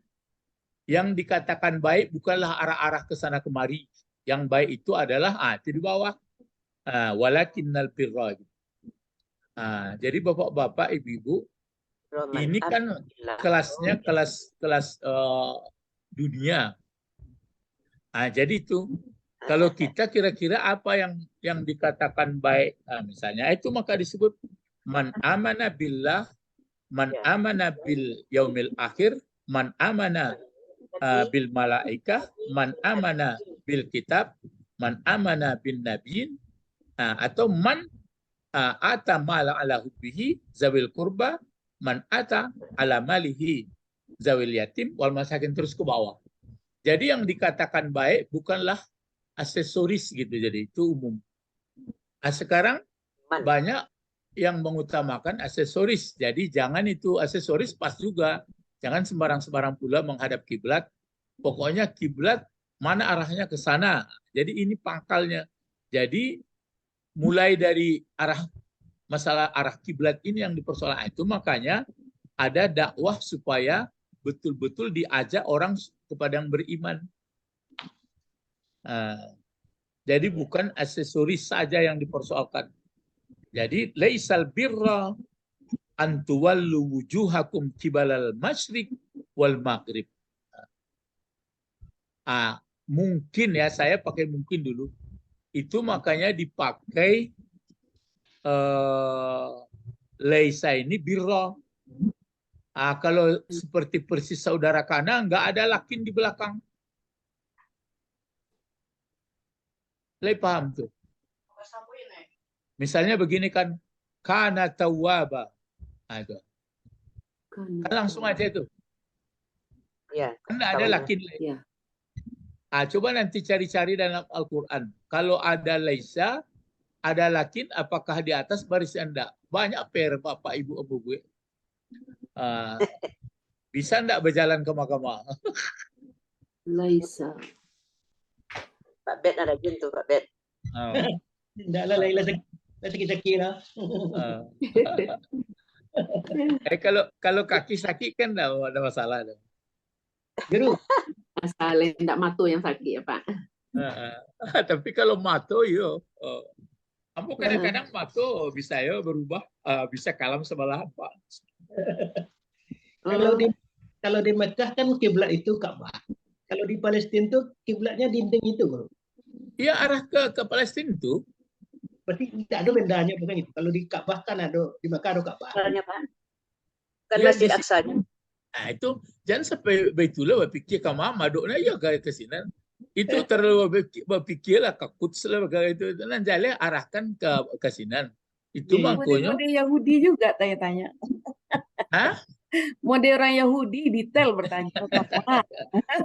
yang dikatakan baik bukanlah arah-arah ke sana kemari. Yang baik itu adalah itu di bawah. Walakinnal birra. Jadi bapak-bapak, ibu-ibu, ini kan kelasnya kelas dunia. Jadi itu kalau kita kira-kira apa yang dikatakan baik, misalnya itu maka disebut man amana billah, man amana bil yaumil akhir, man amana bil malaikah, man amana bil kitab, man amana bin nabiyin, atau man ata mala ala hubbihi zawil kurba, man ata ala malihi zawil yatim wal masakin, terus ke bawah. Jadi yang dikatakan baik bukanlah aksesoris gitu, jadi itu umum. Nah, sekarang banyak yang mengutamakan aksesoris, jadi jangan itu aksesoris pas juga, jangan sembarang-sembarang pula menghadap kiblat. Pokoknya kiblat mana arahnya ke sana. Jadi ini pangkalnya. Jadi mulai dari masalah arah kiblat ini yang dipersoalkan, itu makanya ada dakwah supaya betul-betul diajak orang kepada yang beriman. Jadi bukan aksesoris saja yang dipersoalkan. Jadi laisal birra an tuwallu wujuhakum kibalal masyriq wal maghrib. Mungkin ya, saya pakai mungkin dulu. Itu makanya dipakai laisa ini birra. Kalau seperti persis saudara kana, nggak ada lakin di belakang. Paham tuh? Misalnya begini kan, kana tawwaba. Itu. Kan langsung aja itu. Ya. Kan nggak ada lakin. Ya. Coba nanti cari-cari dalam Al-Quran. Kalau ada laisa, ada lakin, apakah di atas baris Anda? Banyak Bapak, Ibu, Abu gue. Bisa enggak berjalan ke mahkamah? Laisa. Pak Bet ada rajin tuh Pak Bet. Tidak lah Laila sakit-sakit lah. Kalau kaki sakit kan enggak ada masalah. Guru, Masalah tidak mato yang sakit ya Pak. Tapi kalau mato yo, kamu kadang-kadang mato bisa yo berubah, bisa kalam sebelah apa. Kalau di Mekah kan kiblat itu Ka'bah. Kalau di Palestina tuh kiblatnya dinding itu, Bro. Iya, arah ke Palestina itu. Berarti tidak ada bendanya bukan itu. Kalau di Ka'bah kan ada, di Mekah ada Ka'bah. Soalnya Pak. Kan Ya, Masjid Aqsa-nya. Itu jangan sampai Baitullah berpikir ke mama doknya ya ke sini. Itu terlalu berpikirlah ke Quds lah itu dan jalan arahkan ke sini. Itu makanya Mode Yahudi juga tanya-tanya. Hah? Mode orang Yahudi detail bertanya.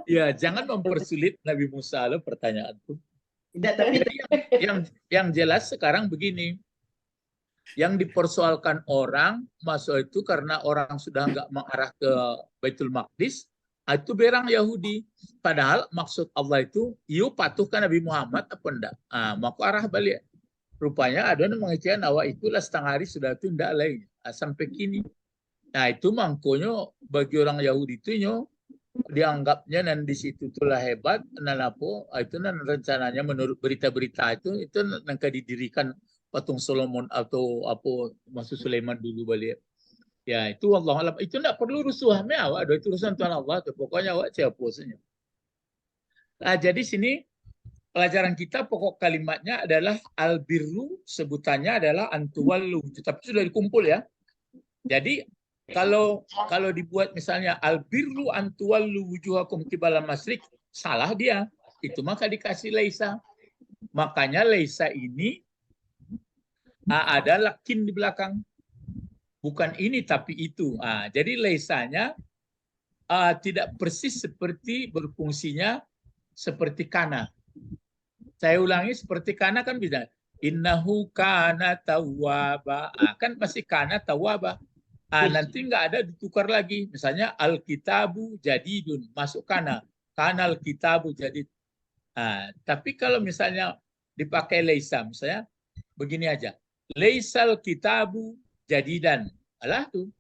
Ya, jangan mempersulit Nabi Musa lo pertanyaan itu. Tidak, tapi Yang jelas sekarang begini. Yang dipersoalkan orang masuk itu karena orang sudah nggak mengarah ke Baitul Maqdis, itu berang Yahudi. Padahal maksud Allah itu, yuk patuhkan Nabi Muhammad apa enggak? Maka arah balik. Rupanya ada yang mengatakan awak itulah setengah hari sudah itu enggak lagi sampai kini. Nah itu makanya bagi orang Yahudi itu dianggapnya dan di situ itulah hebat. Dan apa? Itu dan rencananya menurut berita-berita itu nanti didirikan patung Solomon atau apa maksud Sulaiman dulu balik. Ya itu Allah alam. Itu enggak perlu rusuh awak. Ada itu urusan Tuhan Allah. Pokoknya awak siapa posenya. Nah jadi sini pelajaran kita pokok kalimatnya adalah albirru, sebutannya adalah antuwallu. Tapi sudah dikumpul ya. Jadi kalau dibuat misalnya albirru antuwallu wujuhakum qibala masyriq, salah dia. Itu maka dikasih laisa. Makanya laisa ini ada lakin di belakang. Bukan ini tapi itu. Jadi laisanya tidak persis seperti berfungsinya seperti kana. Saya ulangi seperti kana kan bisa. Innahu kana tawwaba. Kan masih kana tawwaba. Nanti nggak ada ditukar lagi. Misalnya al-kitabu jadidun. Masuk kana. Kana al-kitabu jadid. Tapi kalau misalnya dipakai laisa. Misalnya begini aja. Laisal kitabu jadidan. Alah tuh.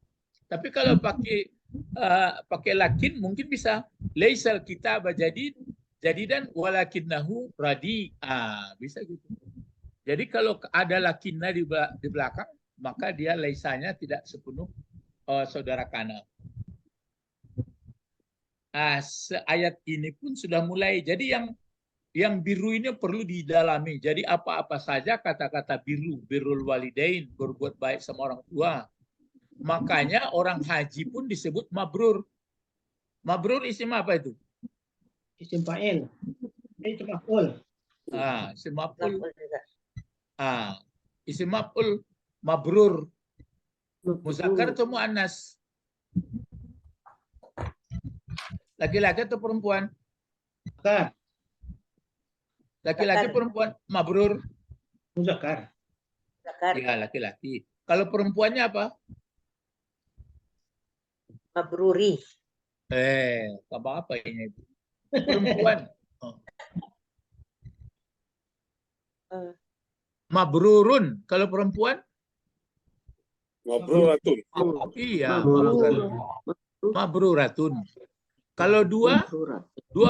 Tapi kalau pakai lakin mungkin bisa. Laisal kitab jadidan walakinnahu radi. Bisa gitu. Jadi kalau ada lakinna di belakang, maka dia laisanya tidak sepenuh saudara kana. Ayat ini pun sudah mulai. Jadi yang biru ini perlu didalami. Jadi apa-apa saja kata-kata biru, birrul walidain, berbuat baik sama orang tua. Makanya orang haji pun disebut mabrur. Mabrur isim apa itu? isim fa'il. Isim maf'ul. Isim maf'ul. Isim maf'ul mabrur. Muzakkar atau muannas? Laki-laki atau perempuan? Maka Laki-laki Zakar. perempuan mabrur. Muzakkar. Zakar. Ya, laki-laki. Kalau perempuannya apa? Mabruri. Apa ini? Perempuan. Oh. Eh, Mabrurun. Kalau perempuan? Mabruratun. Iya, Mabrur. mabruratun. Kalau dua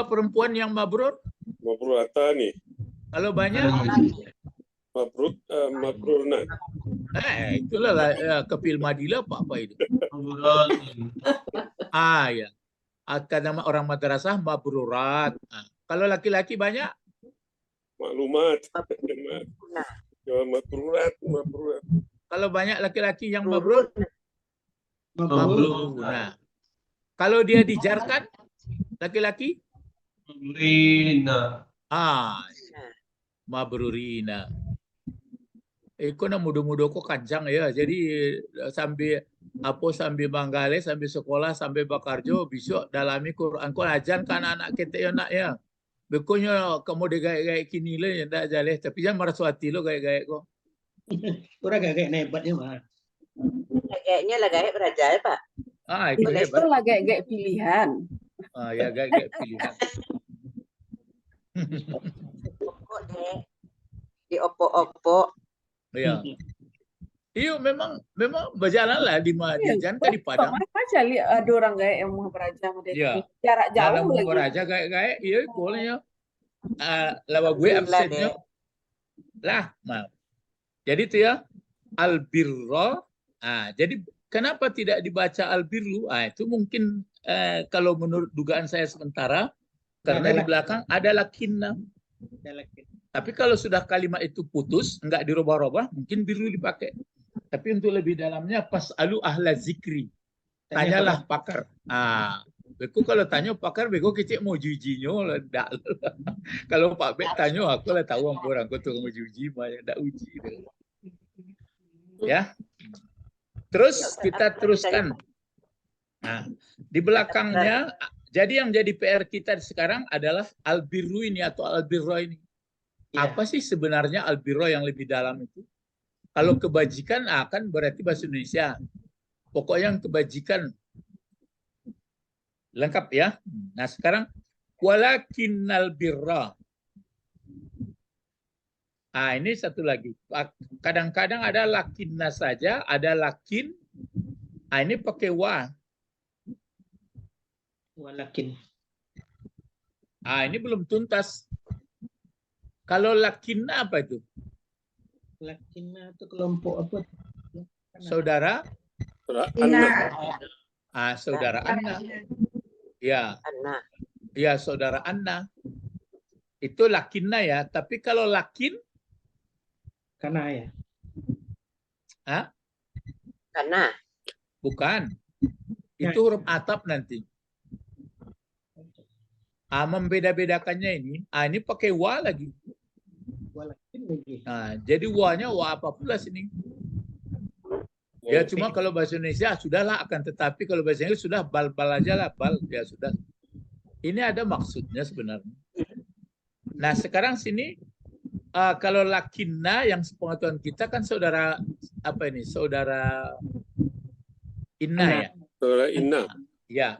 perempuan yang mabrur, Mabruratani. kalau banyak, Mabrurna. itulah kepil Madila apa itu? Ya. Kata orang madrasah mabrurat. Kalau laki-laki banyak, Maklumat. Nah, Mabrurat. kalau banyak laki-laki yang mabrur, Mabrur. Nah, kalau dia dijarkan laki-laki, mabrurina. Iko na mudo-mudo ko kancang ya. Jadi sambil Manggale, sambil sekolah, sambil bakarjo, besok dalami Quran ko ajan kan anak kita ya nak ya. Bekonya kamu de gaya-gaya kini le ya ndak jaleh, tapi jangan maraswati lo gaya-gaya ko. Orang gak hebatnya mah. kayaknya lah gaya beraja ya Pak. Itu Boleh. hebat. Itu lah gaya-gaya pilihan. Ya gaya-gaya pilihan. Pokok deh. Di opo-opo. Ya. Iya memang berjalanlah di Madijan ke di Padang. Kemarin aja lihat ada orang gaya yang mau beraja sama dia. Iya. Jarak Dalam jauh lagi. beraja gaya-gaya, iya bolehnya. Lawa gue absennya lah, maaf. Jadi itu ya albirro. Jadi kenapa tidak dibaca albirru? Itu mungkin kalau menurut dugaan saya sementara karena di belakang ada lakinna. Tapi kalau sudah kalimat itu putus, enggak dirubah-rubah, mungkin birru dipakai. Tapi untuk lebih dalamnya pas'alu ahla zikri. Tanyalah pakar. Beku kalau tanya pakar, beku kecik mau jujinya lah. Kalau Pak Bek tanya, aku lah tahu orang aku tuh mau juji, enggak uji. Ya. Terus kita teruskan. Di belakangnya, jadi yang jadi PR kita sekarang adalah albirru ini atau albirro ini. Apa sih sebenarnya albirro yang lebih dalam itu? Kalau kebajikan kan berarti bahasa Indonesia. Pokoknya yang kebajikan lengkap ya. Nah sekarang walakinnal birra. Ini satu lagi. Kadang-kadang ada lakinna saja, ada lakin. Ini pakai wa. Walakin. Ini belum tuntas. Kalau lakinna apa itu? Lakinna itu kelompok apa? Saudara? Saudara Anna. Ya. Anna. Ya, saudara Anna. Itu lakinna ya. Tapi kalau lakin? Karena ya. Karena. Bukan. Itu huruf atap nanti. Membeda-bedakannya ini pakai wa lagi. Walakin lagi. Jadi wa-nya wa apa pula sini? Ya cuma kalau bahasa Indonesia sudahlah, akan tetapi kalau bahasa Inggris sudah bal-bal aja lah, bal ya sudah. Ini ada maksudnya sebenarnya. Nah sekarang sini kalau lakinna yang sepengetahuan kita kan saudara apa ini? Saudara Inna ya. Saudara Inna. Ya.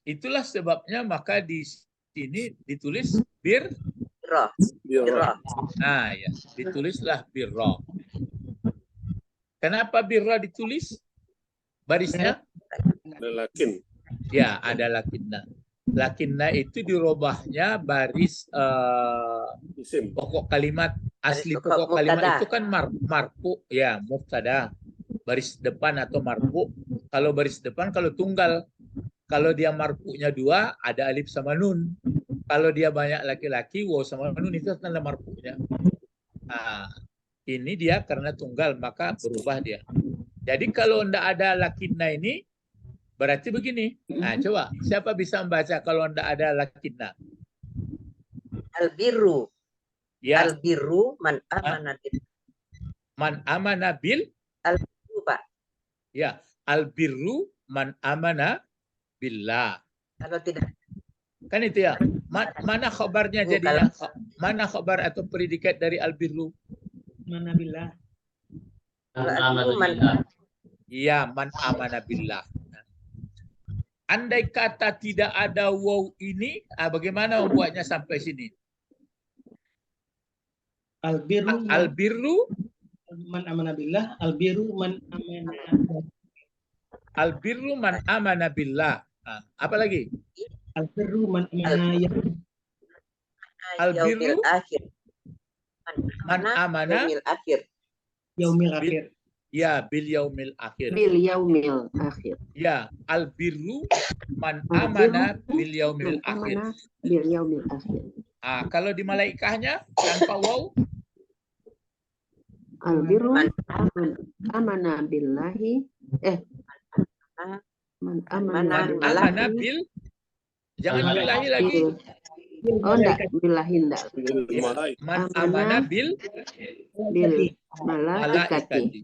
Itulah sebabnya maka di sini ditulis birro. Ya, ditulislah birro. Kenapa birro ditulis barisnya? Ada lakin. Ya, ada lakinna. Lakinna itu dirubahnya baris Isim. pokok kalimat asli Baris pokok kalimat mubtada. itu kan marfu ya, mubtada. Baris depan atau marfu. Kalau baris depan kalau tunggal. Kalau dia marfu'nya 2 ada alif sama nun. Kalau dia banyak laki-laki waw sama nun itu tanda marfu'nya. Ini dia karena tunggal maka berubah dia. Jadi kalau tidak ada lakinna ini berarti begini. Coba siapa bisa membaca kalau tidak ada lakinna? Albirru. Ya. Albirru man amana bil. Man amana bil. Albirru Pak. Ya. Albirru man amana billah. Kalau tidak. Kan itu ya. Mana khabarnya Oh, jadinya? Mana khabar atau predikat dari albirru? Mana billah. Al-birru man Iya, man amana billah. Andai kata tidak ada waw ini, bagaimana membuatnya sampai sini? Al-birru Albirru, man amana billah, al-birru man amana. albirru man amana billah. Apa lagi? Al-birru man amana Al-birru yaumil akhir. man amana Yaumil akhir. yaumil akhir. ya bil yaumil akhir. Bil yaumil akhir. Ya, albirru man Albirru amana bil yaumil Man akhir. amana bil yaumil akhir. Kalau di malaikahnya tanpa waw, Albirru man amana billahi. Man amana man amana bil, jangan billahi lagi. Oh enggak, billahi enggak. Malaik. Man Amana amana bil bil malaikati.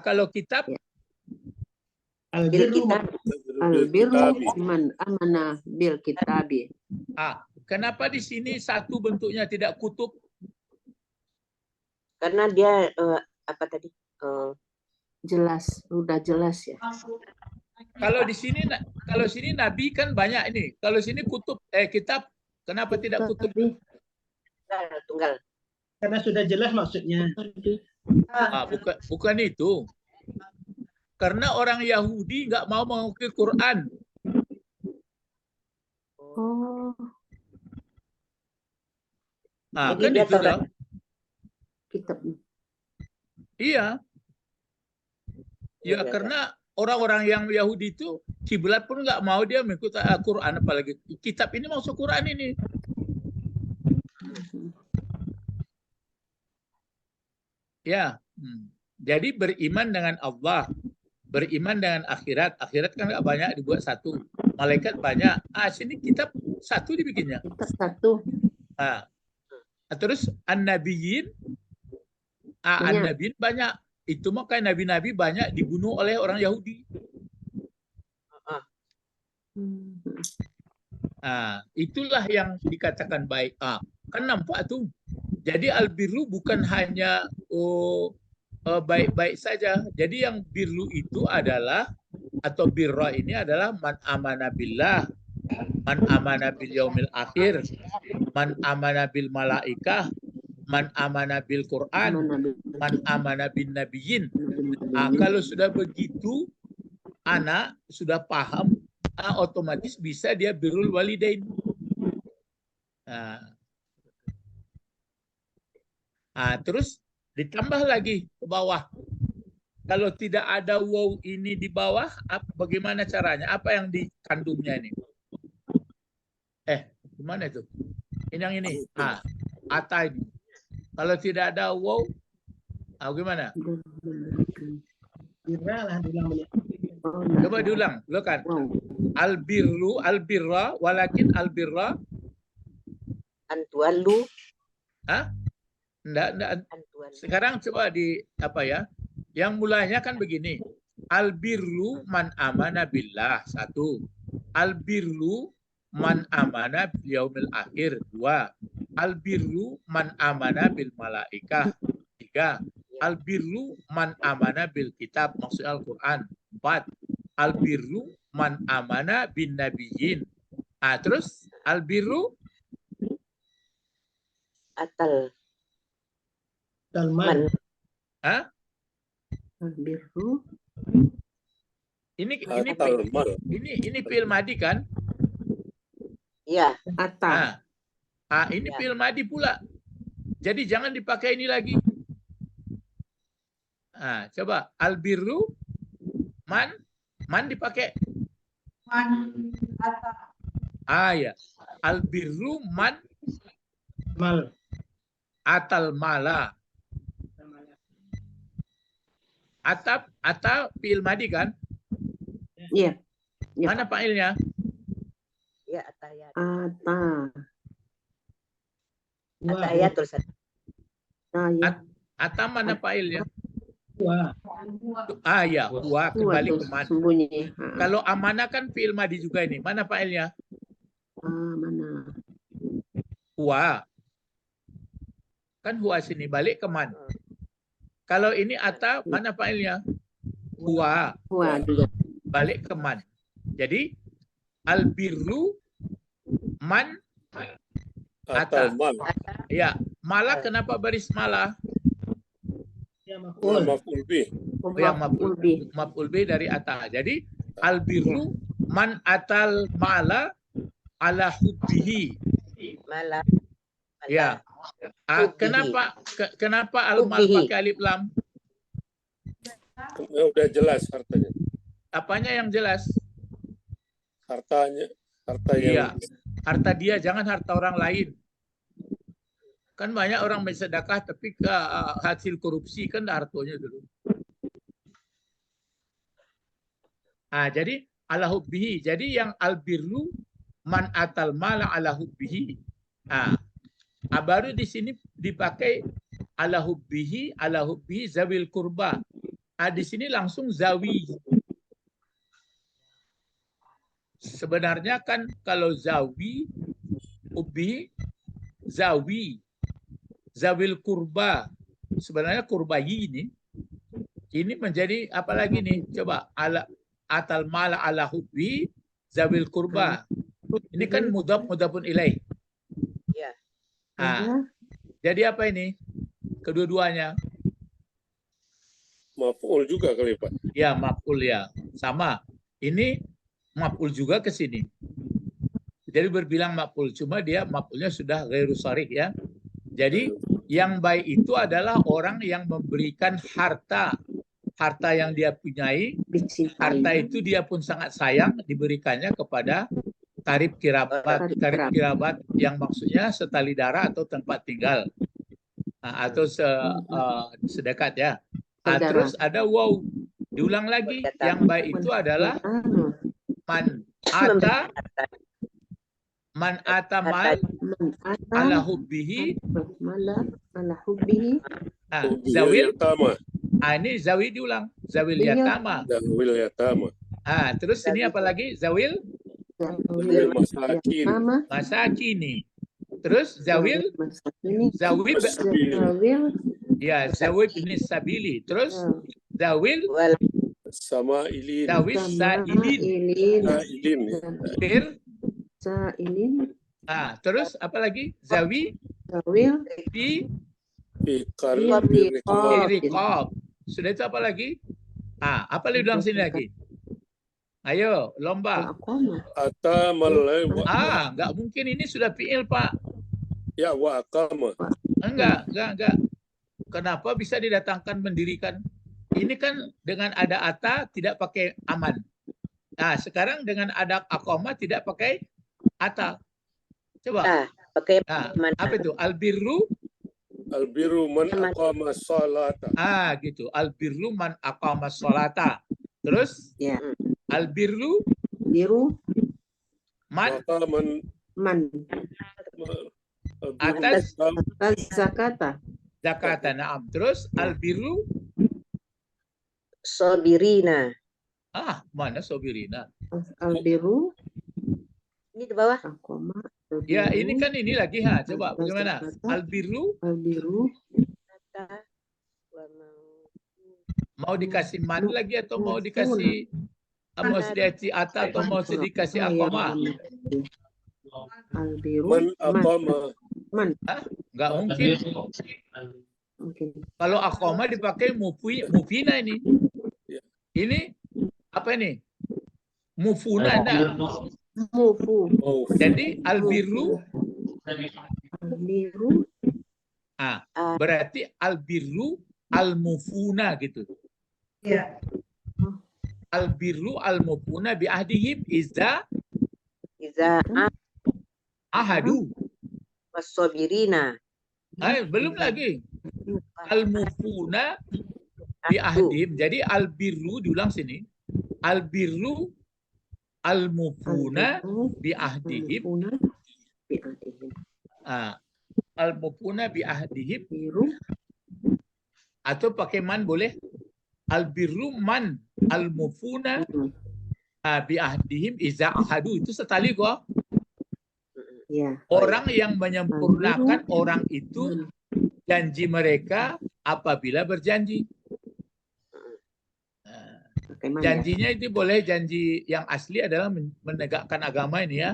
Kalau kitab, Al-birru Kita Albirru man amana bil kitabi. kenapa di sini satu bentuknya tidak kutub? karena dia apa tadi? Jelas, udah jelas ya. Kalau di sini, Nabi kan banyak ini. Kalau sini kutub, kitab, kenapa tidak kutub? Tapi Tunggal. karena sudah jelas maksudnya. Bukan itu. Karena orang Yahudi nggak mau mengakui Quran. oh, Jadi Kan dia itu Taurat. toh. kitab. Iya. Ya karena orang-orang yang Yahudi itu kiblat pun nggak mau dia mengikuti Quran, apalagi kitab ini masuk Quran ini. Ya. Jadi beriman dengan Allah, beriman dengan akhirat. Akhirat kan nggak banyak dibuat satu. Malaikat banyak. Sini kitab satu dibikinnya. Kitab satu. Terus an-nabiyyin, an-nabiyyin banyak. Itu makanya nabi-nabi banyak dibunuh oleh orang Yahudi. Itulah yang dikatakan baik. Kan nampak tuh. Jadi albirru bukan hanya baik-baik saja. Jadi yang birru itu adalah, atau birra ini adalah man amana billah, man amana bil yaumil akhir, man amana bil malaikah, man amana bil Quran, man amana bin nabiyyin. Kalau sudah begitu, anak sudah paham, otomatis bisa dia birrul walidain. Terus ditambah lagi ke bawah. Kalau tidak ada waw ini di bawah, bagaimana caranya? Apa yang dikandungnya ini? Gimana itu? Ini yang ini. Ata ini. Kalau tidak ada waw, gimana? Coba diulang. Lo kan. Albirru, albirra, walakin albirra. Antualu. Enggak. Sekarang coba di apa ya? Yang mulanya kan begini. Albirru man amana billah, 1. Albirru man amana bil yaumil akhir, 2. Albirru man amana bil malaikah, 3. Albirru man amana bil kitab, maksud Al-Quran, 4. Albirru man amana bin nabiyyin. Terus albirru Atal. Talman. Albirru. Ini fi'il madi kan? Iya. Ata. Ini fi'il madi pula. Jadi jangan dipakai ini lagi. Coba albirru man dipakai. Ya. Albirru man Mal. atal mala. Ata fi'il madi kan? Iya. Mana fa'ilnya? Ya, atayat. Ata. Atayat tulisan. Ata mana fa'ilnya? Wah. Ya, huwa kembali ke man. Sembunyi. Kalau amana kan fi'il madi juga ini. Mana fa'ilnya? Mana? huwa. Kan huwa sini balik ke man. Kalau ini ata, mana fa'ilnya? Huwa. Huwa juga. Balik ke man. Jadi albirru man Atau mal. ya, malah kenapa baris malah? Ya, Ya, maf'ul. maf'ul bih. Yang Maf'ul bih. maf'ul bih dari ata. Jadi albirru man atal mala ala hubbihi. Malah. Ya. Hubbihi. Kenapa al-mal Hubbihi. pakai alif lam? Udah jelas hartanya. Apanya yang jelas? Harta Iya. yang Harta dia, jangan harta orang lain. Kan banyak orang bersedekah tapi hasil korupsi kan hartanya dulu. Jadi ala hubbihi. Jadi yang albirru man atal mala ala hubbihi. Baru di sini dipakai ala hubbihi zawil kurba. Di sini langsung zawi. Sebenarnya kan kalau zawi, hubbihi, zawi, zawil kurba. Sebenarnya kurbayi ini menjadi apa lagi nih? Coba ala atal mala ala hubbi zawil kurba. Ini kan mudhafun ilaih. Ya. Jadi apa ini? Kedua-duanya. maf'ul juga kali Pak. Ya, maf'ul ya. Sama. Ini maf'ul juga ke sini. Jadi berbilang maf'ul, cuma dia maf'ulnya sudah ghairu sharih ya. Jadi yang baik itu adalah orang yang memberikan harta. Harta yang dia punyai, harta itu dia pun sangat sayang diberikannya kepada karib kirabat. Karib kirabat yang maksudnya setali darah atau tempat tinggal. Atau sedekat ya. Terus ada waw. Diulang lagi, yang baik itu adalah man ata mal ala hubbihi zawil. Ini zawi diulang, zawil yatama. Zawil yatama. Terus ini apa lagi? Zawil Masakin. masakini. Terus zawil ya, zawil bin sabili. Terus zawil Sama ilin. zawil sailin. Sailin. Terus apa lagi? Zawi Zawil. di riqab. Sudah itu apa lagi? Apa lagi dalam sini lagi? Ayo, lomba. Ata malai Enggak mungkin ini sudah fi'il, Pak. ya wa aqama. Enggak. Kenapa bisa didatangkan mendirikan? Ini kan dengan ada ata tidak pakai aman. Sekarang dengan ada aqama tidak pakai ata. Coba. Pakai Apa itu? Albirru. Albiru man aqama salata. Gitu. Albirru man aqama sholata. Terus? Ya. Albirru Biru. man Man. atas Zakata. zakata. Naam. Terus albirru Sobirina. mana sobirina? Albiru. Ini di bawah. Akoma. Ya, ini kan ini lagi coba bagaimana? Albiru mau dikasih man lagi atau mau dikasih mau dikasih ata atau mau dikasih akoma? Albiru. Man aqama. Enggak mungkin. Kalau akoma dipakai mufina ini. Ini apa ini? Mufuna enggak? Mufu. Jadi albirru Albiru. berarti albirru almufuna gitu. Ya. Albirru almufuna bi ahdihim iza ahadu. Wasobirina. Belum lagi. Almufuna bi ahdihim. Jadi albirru diulang sini. Albirru almufuna bi ahdihim. Almufuna bi ahdihim. Atau pakai man boleh. Albirru man almufuna bi ahdihim iza ahadu. Itu setali kok. Ya. Orang yang menyempurnakan orang itu janji mereka apabila berjanji. Nah, janjinya itu boleh janji yang asli adalah menegakkan agama ini ya.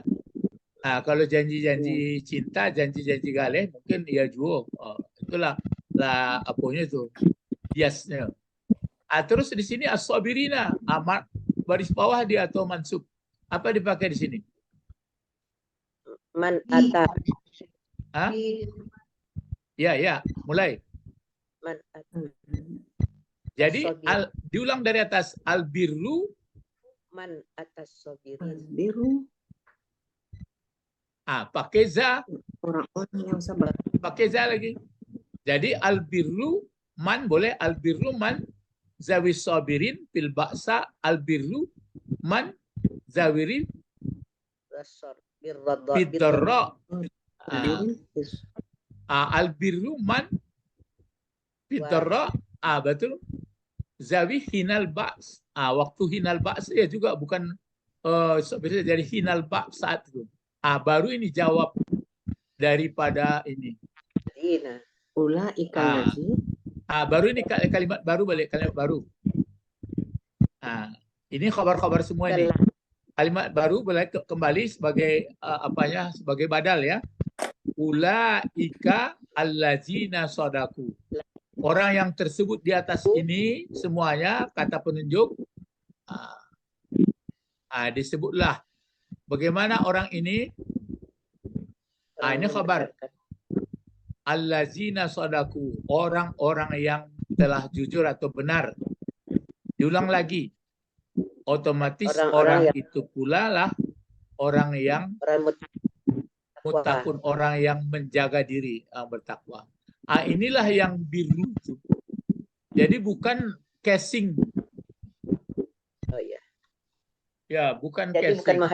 Nah, kalau janji-janji cinta, janji-janji galeh mungkin ya juga. Itulah apanya itu biasnya. Terus di sini as-sabirina, amat baris bawah dia atau mansub. Apa dipakai di sini? Man ata. Hah? Ya, mulai. Man ata. Jadi diulang dari atas, al-birru man atas sabirin. Biru pakai za, orang-orang yang sabar. pakai za lagi. Jadi al-birru man boleh, al-birru man zawis sabirin fil ba'sa, al-birru man zawirin Rasor bidarra. Al-birru man bidarra, betul. Zawi hinal ba's. Waktu hinal ba's ya juga bukan jadi hinal ba's saat itu. Baru ini jawab daripada ini. Ula ikan lagi. Baru ini kalimat baru, balik kalimat baru. Ini khabar-khabar semua ini. Kalimat baru boleh kembali sebagai sebagai badal ya. Ulaika allazina sadaku. Orang yang tersebut di atas ini semuanya kata penunjuk disebutlah. Bagaimana orang ini? Ini khabar. Allazina sadaku, orang-orang yang telah jujur atau benar. Diulang lagi. Otomatis orang itu pula lah orang yang muttaqun, orang yang menjaga diri, bertakwa. Inilah yang biru itu. Jadi bukan casing. Oh iya. Ya, bukan Jadi casing.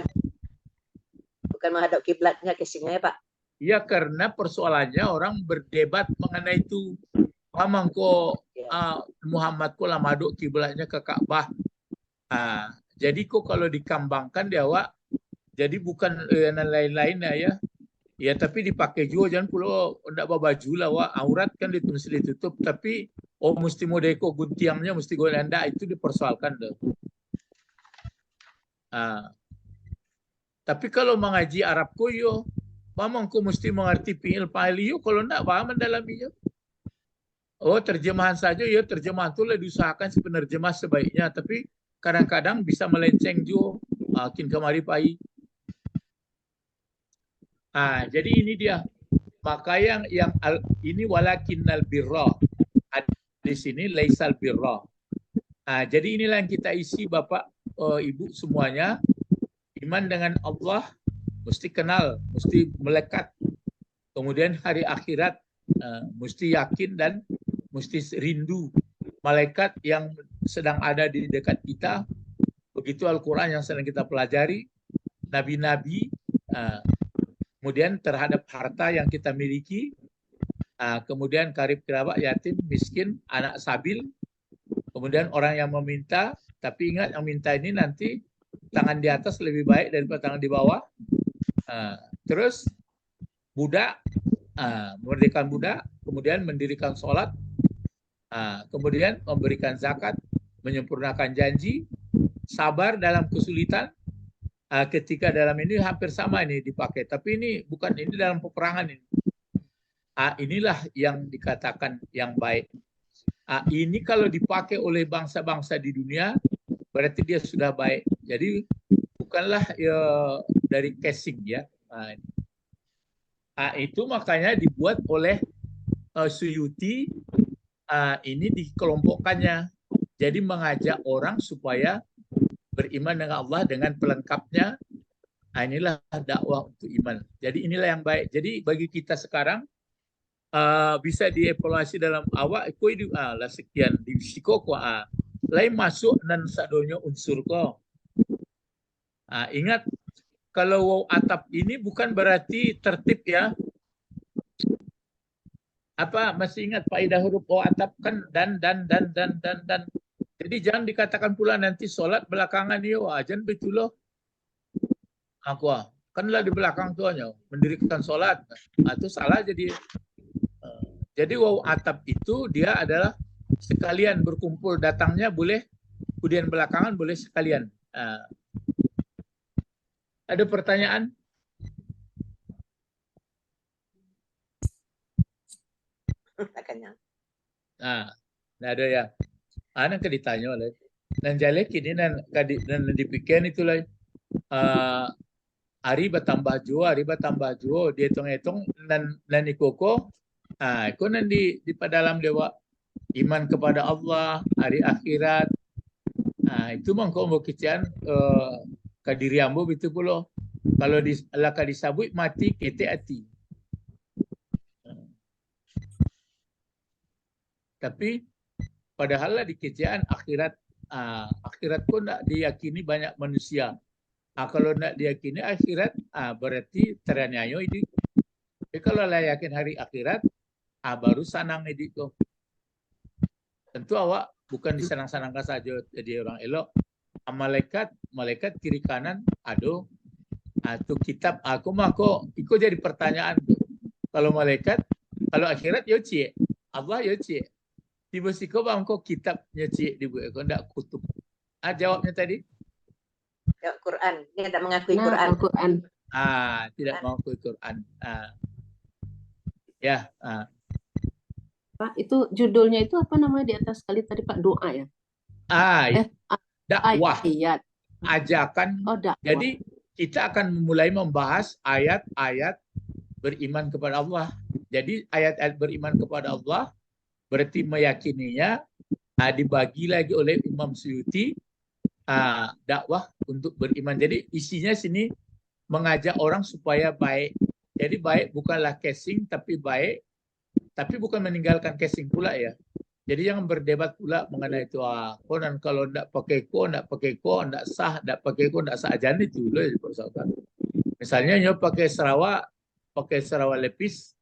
bukan menghadap kiblatnya casingnya ya Pak. Ya, karena persoalannya orang berdebat mengenai itu. Memang kok Muhammad kok lama maduk kiblatnya ke Ka'bah. Jadi kok kalau dikambangkan dia jadi bukan lain-lain ya. Ya tapi dipakai juga, jangan pula enggak bawa baju lah aurat kan itu mesti ditutup, tapi mesti modeko guntiangnya mesti golanda, itu dipersoalkan deh. Tapi kalau mengaji Arab ko yo, memang ko mesti mengerti fi'il fa'il yo, kalau enggak paham mendalaminya. Terjemahan saja ya, terjemahan itu diusahakan si penerjemah sebaiknya, tapi kadang-kadang bisa melenceng juga, makin kemari pai. Jadi ini dia. Maka yang ini walakinnal birra. Di sini laisal birra. Jadi inilah yang kita isi Bapak, Ibu semuanya. Iman dengan Allah mesti kenal, mesti melekat. Kemudian hari akhirat mesti yakin dan mesti rindu. Malaikat yang sedang ada di dekat kita. Begitu Al-Quran yang sedang kita pelajari. Nabi-nabi. Kemudian terhadap harta yang kita miliki, kemudian karib kerabat, yatim, miskin, anak sabil, kemudian orang yang meminta, tapi ingat yang minta ini nanti tangan di atas lebih baik daripada tangan di bawah. Terus budak, memerdekakan budak, kemudian mendirikan sholat, kemudian memberikan zakat, menyempurnakan janji, sabar dalam kesulitan. Ketika dalam ini hampir sama ini dipakai, tapi ini bukan, ini dalam peperangan ini. Inilah yang dikatakan yang baik. Ini kalau dipakai oleh bangsa-bangsa di dunia, berarti dia sudah baik. Jadi bukanlah dari casing ya. Itu makanya dibuat oleh Suyuti, ini dikelompokkannya. Jadi mengajak orang supaya beriman dengan Allah dengan pelengkapnya. Inilah dakwah untuk iman. Jadi inilah yang baik. Jadi bagi kita sekarang bisa dievaluasi dalam awak lah sekian di siko ko lain masuk dan sadonya unsur ko. Ingat kalau atap ini bukan berarti tertib ya. Masih ingat faedah huruf atap kan dan. Jadi jangan dikatakan pula nanti sholat belakangan yo, jangan betul loh. Kanlah di belakang tuanya mendirikan sholat. Nah, itu salah jadi. Jadi waw atap itu dia adalah sekalian berkumpul, datangnya boleh, kemudian belakangan boleh sekalian. Ada pertanyaan? Tak kenyang. Nah, ada ya. Anak ditanya oleh. Dan jalek ini dan dipikir itulah. Hari bertambah juo, dia hitung-hitung dan ikoko. Itu nanti di dalam dewa iman kepada Allah, hari akhirat. Itu mangko mau kician kadiri ambo itu pula. Kalau di laka disabut mati kete ati. Tapi padahal lah di kician akhirat akhirat pun tak diyakini banyak manusia. Kalau nak diyakini akhirat, berarti teraniayo ini. Tapi kalau lah yakin hari akhirat, baru sanang ini kok. Tentu awak bukan disenang-senangkan saja jadi orang elok. Malaikat kiri kanan, aduh, itu kitab aku mah kok, itu jadi pertanyaan. Kalau malaikat, kalau akhirat yo cie, Allah yo cie. Tiba siko bang kok kitabnya cie dibuat, kok ndak kutub. Jawabnya tadi? Ya, Quran. Dia tidak mengakui Nah, Quran. Al-Quran. Tidak mengakui Quran. Ya. Pak, itu judulnya itu apa namanya di atas kali tadi Pak? Doa ya? Dakwah. Ayat. Ajakan. Oh, dakwah. Jadi kita akan mulai membahas ayat-ayat beriman kepada Allah. Jadi ayat-ayat beriman kepada Allah berarti meyakininya dibagi lagi oleh Imam Suyuti. Dakwah untuk beriman. Jadi isinya sini mengajak orang supaya baik. Jadi baik bukanlah casing tapi baik, tapi bukan meninggalkan casing pula ya. Jadi jangan berdebat pula mengenai itu. Konan kalau ndak pakai ko, ndak sah, ndak pakai ko, ndak sah ajan itu loh. Misalnya nyo pakai Sarawak lepis,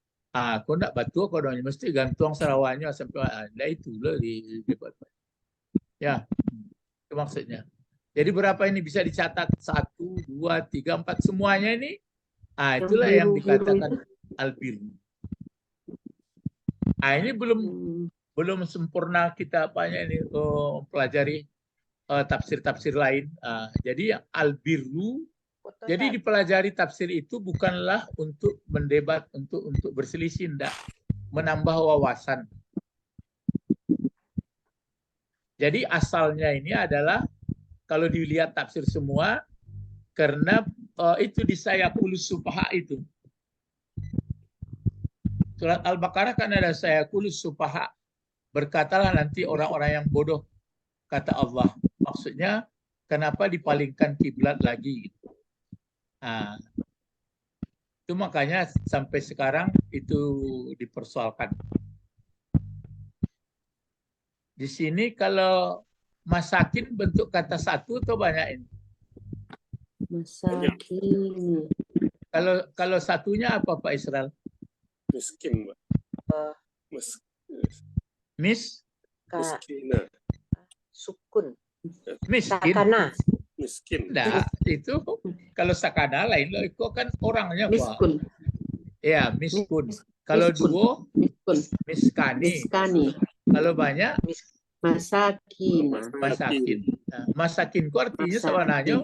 kau ndak batu kau dong mesti gantung Sarawaknya sampai itu loh di debat. Ya, itu maksudnya. Jadi berapa ini bisa dicatat? 1, 2, 3, 4 semuanya ini. Itulah yang dikatakan al-birru. Ini belum sempurna kita pelajari tafsir-tafsir lain. Jadi al-birru. Jadi dipelajari tafsir itu bukanlah untuk mendebat, untuk berselisih, enggak, menambah wawasan. Jadi asalnya ini adalah kalau dilihat tafsir semua, karena itu di sayaqulus sufaha itu. Surat Al-Baqarah kan ada sayaqulus sufaha. Berkatalah nanti orang-orang yang bodoh, kata Allah. Maksudnya, kenapa dipalingkan kiblat lagi? Itu makanya sampai sekarang itu dipersoalkan. Di sini kalau masakin bentuk kata satu atau banyak ini? Masakin. Kalau satunya apa Pak Israel? Miskin, Pak. Miskina. Sukun. Miskin. Sakana. Miskin. Nah, itu kalau sakana lain loh, itu kan orangnya Pak. Miskun. Ya, miskun. Kalau duo, miskani. Kalau banyak, masakin. Nah, masakin kok artinya sebenarnya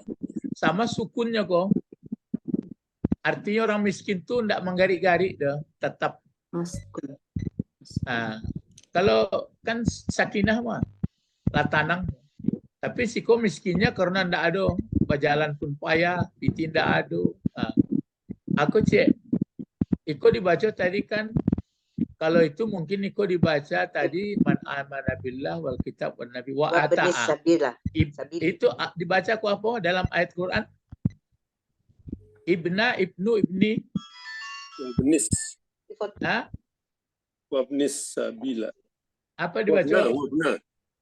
sama sukunnya kok. Artinya orang miskin tuh enggak menggarik-garik dah, tetap. Kalau kan sakinah mah latanang. Tapi siko miskinnya karena enggak ada, berjalan pun payah, ditindak ada. Aku cek, Iko dibaca tadi kan, kalau itu mungkin Iko dibaca tadi man amana billah wal kitab wan nabi wa ata'a. Itu dibaca ku apa dalam ayat Quran? Ibnu ibni Wabnis. Wabnis sabila. Apa dibaca?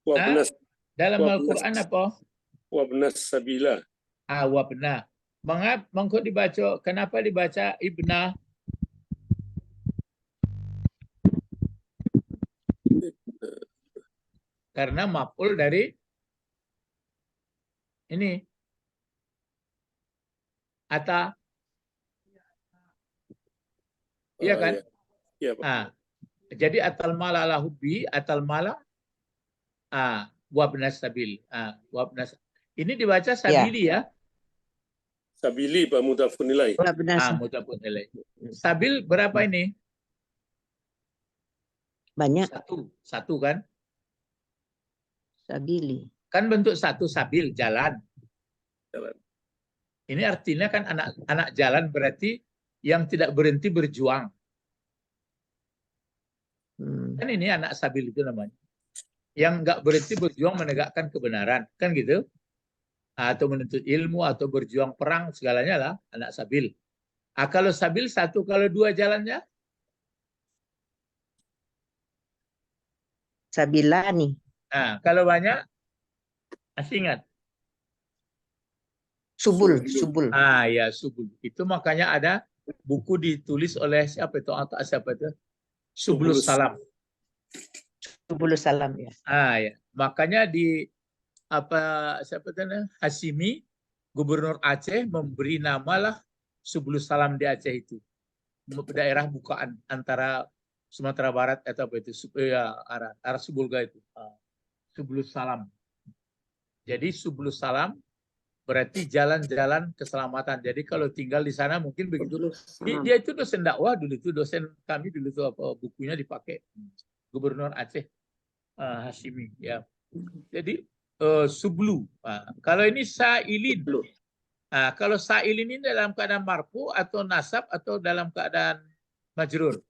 Wabnas. Dalam Al-Quran apa? Wabnas sabila. Wabna. Mengko dibaca, kenapa dibaca ibna? Karena maf'ul dari ini. Ata. Iya kan? Iya, Pak. Ah, jadi atal mala ala hubbi, atal mala wabnas sabil. Wabnas. Ini dibaca sabili ya. Sabili Pak mudhafun ilaih. Mudhafun ilaih. Sabil berapa ini? Banyak. Satu kan? Sabili. Kan bentuk satu sabil, jalan. Jalan. Ini artinya kan anak jalan berarti yang tidak berhenti berjuang. Kan ini anak sabil itu namanya. Yang nggak berhenti berjuang menegakkan kebenaran. Kan gitu? Atau menuntut ilmu, atau berjuang perang, segalanya lah anak sabil. Kalau sabil satu, kalau dua jalannya? Sabilani. Kalau banyak, masih ingat? Subul. Ya, subul. Itu makanya ada buku ditulis oleh siapa itu? Siapa itu? Subulus Salam. Subulus Salam ya. Ya. Makanya di siapa itu? Hashimi, Gubernur Aceh memberi namalah Subulus Salam di Aceh itu. Daerah bukaan antara Sumatera Barat atau apa itu? Arah Subulga itu. Subulus Salam. Jadi Subulus Salam berarti jalan-jalan keselamatan. Jadi kalau tinggal di sana mungkin begitu. Dia itu dosen dakwah dulu, itu dosen kami dulu tuh bukunya dipakai Gubernur Aceh Hashimi ya. Jadi sublu. Kalau ini sa'ilin. Kalau sa'ilin ini dalam keadaan marfu atau nasab atau dalam keadaan majrur?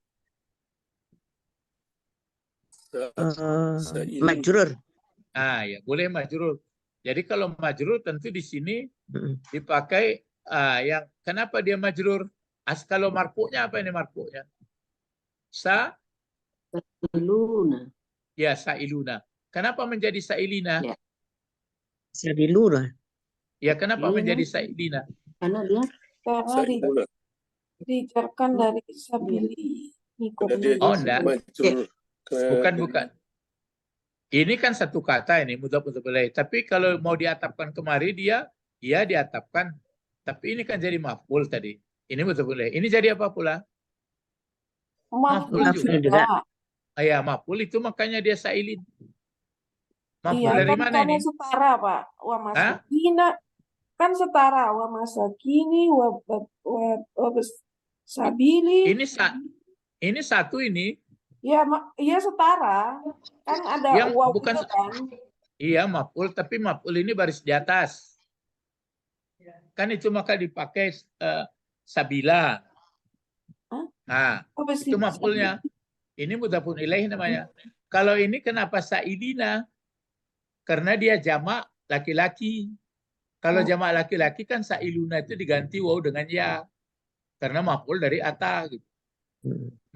Majrur. Ya boleh majrur. Jadi kalau majrur tentu di sini dipakai yang kenapa dia majrur? Kalau marfu'nya apa ini marfu'nya? Sailuna. Ya, sa'iluna. Kenapa menjadi sa'ilina? Ya. Sabiluna. Ya, kenapa menjadi sa'ilina? Karena dia Karena dijarkan dari sabili. Enggak. Bukan. Ini kan satu kata ini mudhaf ilaih. Tapi kalau mau diatapkan kemari dia diatapkan. Tapi ini kan jadi maf'ul tadi. Ini mudhaf ilaih. Ini jadi apa pula? Maf'ul juga. Ya, maf'ul itu makanya dia sa'ilin. Maf'ul dari mana ini? Setara, Pak. Wa masakina kan setara wa masakini wa sabili. Ini satu ini. Ya, iya setara. Kan ada yang waw bukan itu kan. Iya, maf'ul, tapi maf'ul ini baris di atas. Kan itu maka dipakai sabila. Itu maf'ulnya. Ini mudhafun ilaih namanya. Kalau ini kenapa sa'ilina? Karena dia jamak laki-laki. Kalau jamak laki-laki kan sa'iluna itu diganti waw dengan ya. Karena maf'ul dari ata gitu.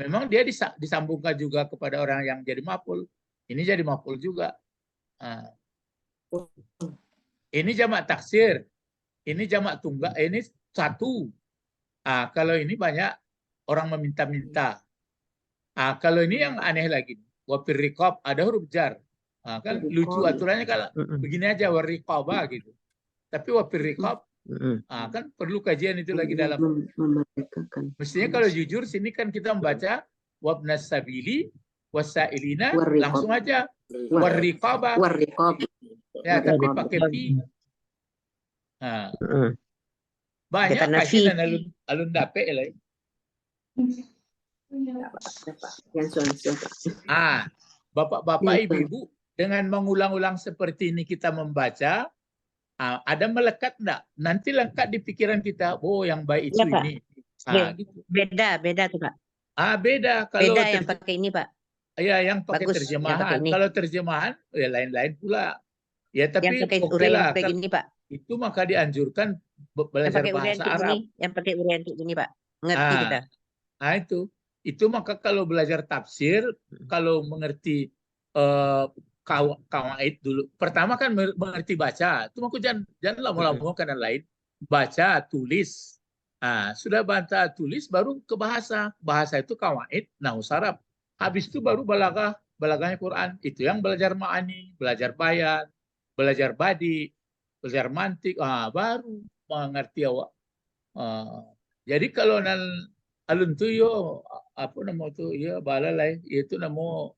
Memang dia disambungkan juga kepada orang yang jadi maf'ul. Ini jadi maf'ul juga. Ini jamak taksir. Ini jamak tunggal. Ini satu. Kalau ini banyak orang meminta-minta. Kalau ini yang aneh lagi. Wafir riqab ada huruf jar. Kan lucu aturannya kalau begini aja warriqaba gitu. Tapi wafir riqab kan perlu kajian itu lagi dalam. Mestinya kalau jujur sini kan kita membaca wabnas sabili wasailina langsung aja warriqaba. Ya, tapi pakai fi. Banyak kajian alun dape lah. Bapak-bapak, ibu-ibu, dengan mengulang-ulang seperti ini kita membaca, ada melekat enggak? Nanti lekat di pikiran kita, oh yang baik itu ya, ini. Gitu. Beda tuh Pak. Beda kalau beda yang pakai ini Pak. Ya, yang pakai Bagus, terjemahan. yang pakai Kalau terjemahan, ya lain-lain pula. Ya, tapi yang pakai oke uraian lah. kayak gini Pak. Itu maka dianjurkan belajar bahasa Arab. Yang pakai uraian kayak gini Pak. Ngerti kita. Itu maka kalau belajar tafsir, kalau mengerti kawaid dulu. Pertama kan mengerti baca. Itu aku jangan lama-lama kanan lain. Baca, tulis. Sudah baca, tulis, baru ke bahasa. Bahasa itu kawaid, nahwu saraf. Habis itu baru balagahnya Quran. Itu yang belajar ma'ani, belajar bayan, belajar badi, belajar mantik. Baru mengerti awak. Jadi kalau alun tu yo apa nama tu ya balalai itu nama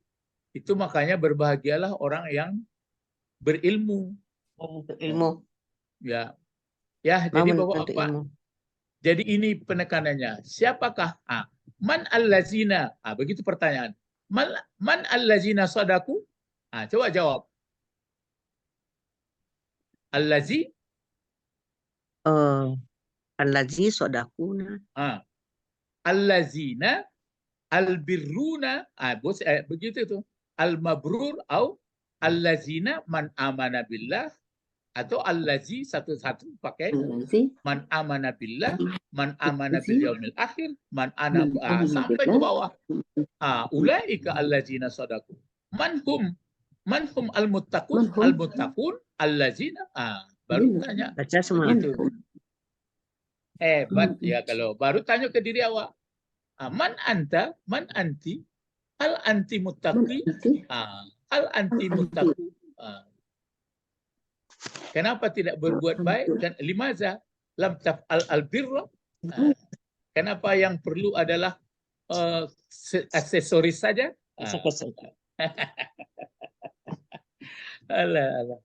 itu makanya berbahagialah orang yang berilmu Menuntut ilmu, ya mau jadi menuntut Bapak ilmu. jadi ini penekanannya siapakah man allazina begitu pertanyaan man allazina sadaku coba jawab allazi Allazi sodakuna. allazina albirruna begitu itu al-mabrur au allazina man amana billah atau allazi satu-satu pakai Allazi man amana billah man amana Allazi. bil yaumil akhir man Man amana sampai ke billah. bawah ulaika allazina sadaku man hum al-muttaqun Man hum. al-muttaqun allazina baru tanya Baca semua. begitu hebat ya kalau baru tanya ke diri awak man anta man anti al anti muttaqi al anti muttaqi kenapa tidak berbuat baik dan limaza lam taf'al al birra kenapa yang perlu adalah aksesoris saja Allah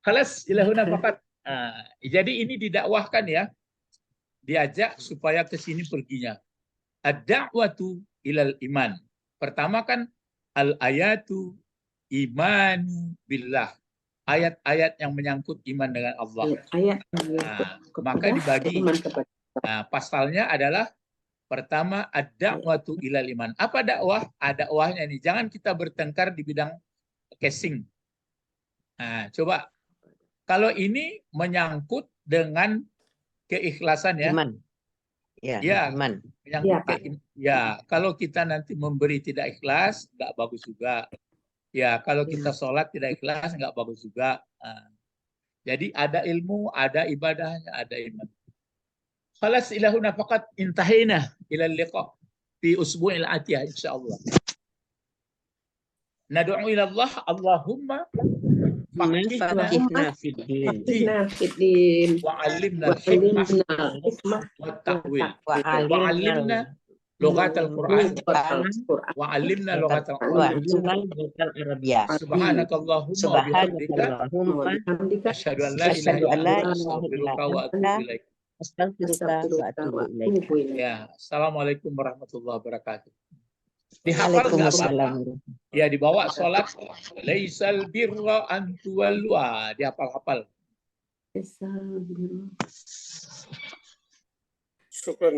khalas ilahuna faqat jadi ini didakwahkan ya diajak supaya ke sini perginya ad-da'watu ilal iman pertama kan al-ayatu imanu billah ayat-ayat yang menyangkut iman dengan Allah Ayat maka dibagi iman kepada pasalnya adalah pertama ad-da'watu ilal iman apa dakwah dakwahnya ini jangan kita bertengkar di bidang casing coba kalau ini menyangkut dengan keikhlasan ya Iman. Ya, iman. menyangkut kalau kita nanti memberi tidak ikhlas nggak bagus juga ya kalau kita sholat tidak ikhlas nggak bagus juga jadi ada ilmu ada ibadahnya ada iman khalas ilahuna faqat intahina ila liqa fi usbu'il atiyah insyaallah nad'u ila Allah Allahumma Faqihna fid din. Fiddin wa 'allimna al-hikmah wa at-ta'wil wa 'allimna lughat al-Qur'an wa 'allimna lughat Wa al-Qur'an Arabia. subhanakallahumma wa bihamdika Subhanakallahumma asyhadu an la Asyhadu an la ilaha illa anta ilaha illa astaghfiruka wa atubu anta ilaik astaghfiruka wa atubu ilaik. ya assalamualaikum warahmatullahi wabarakatuh dihafal nggak apa-apa Waalaikumsalam. ya dibawa sholat laisal birra an tuwallu dihafal-hafal Syukran.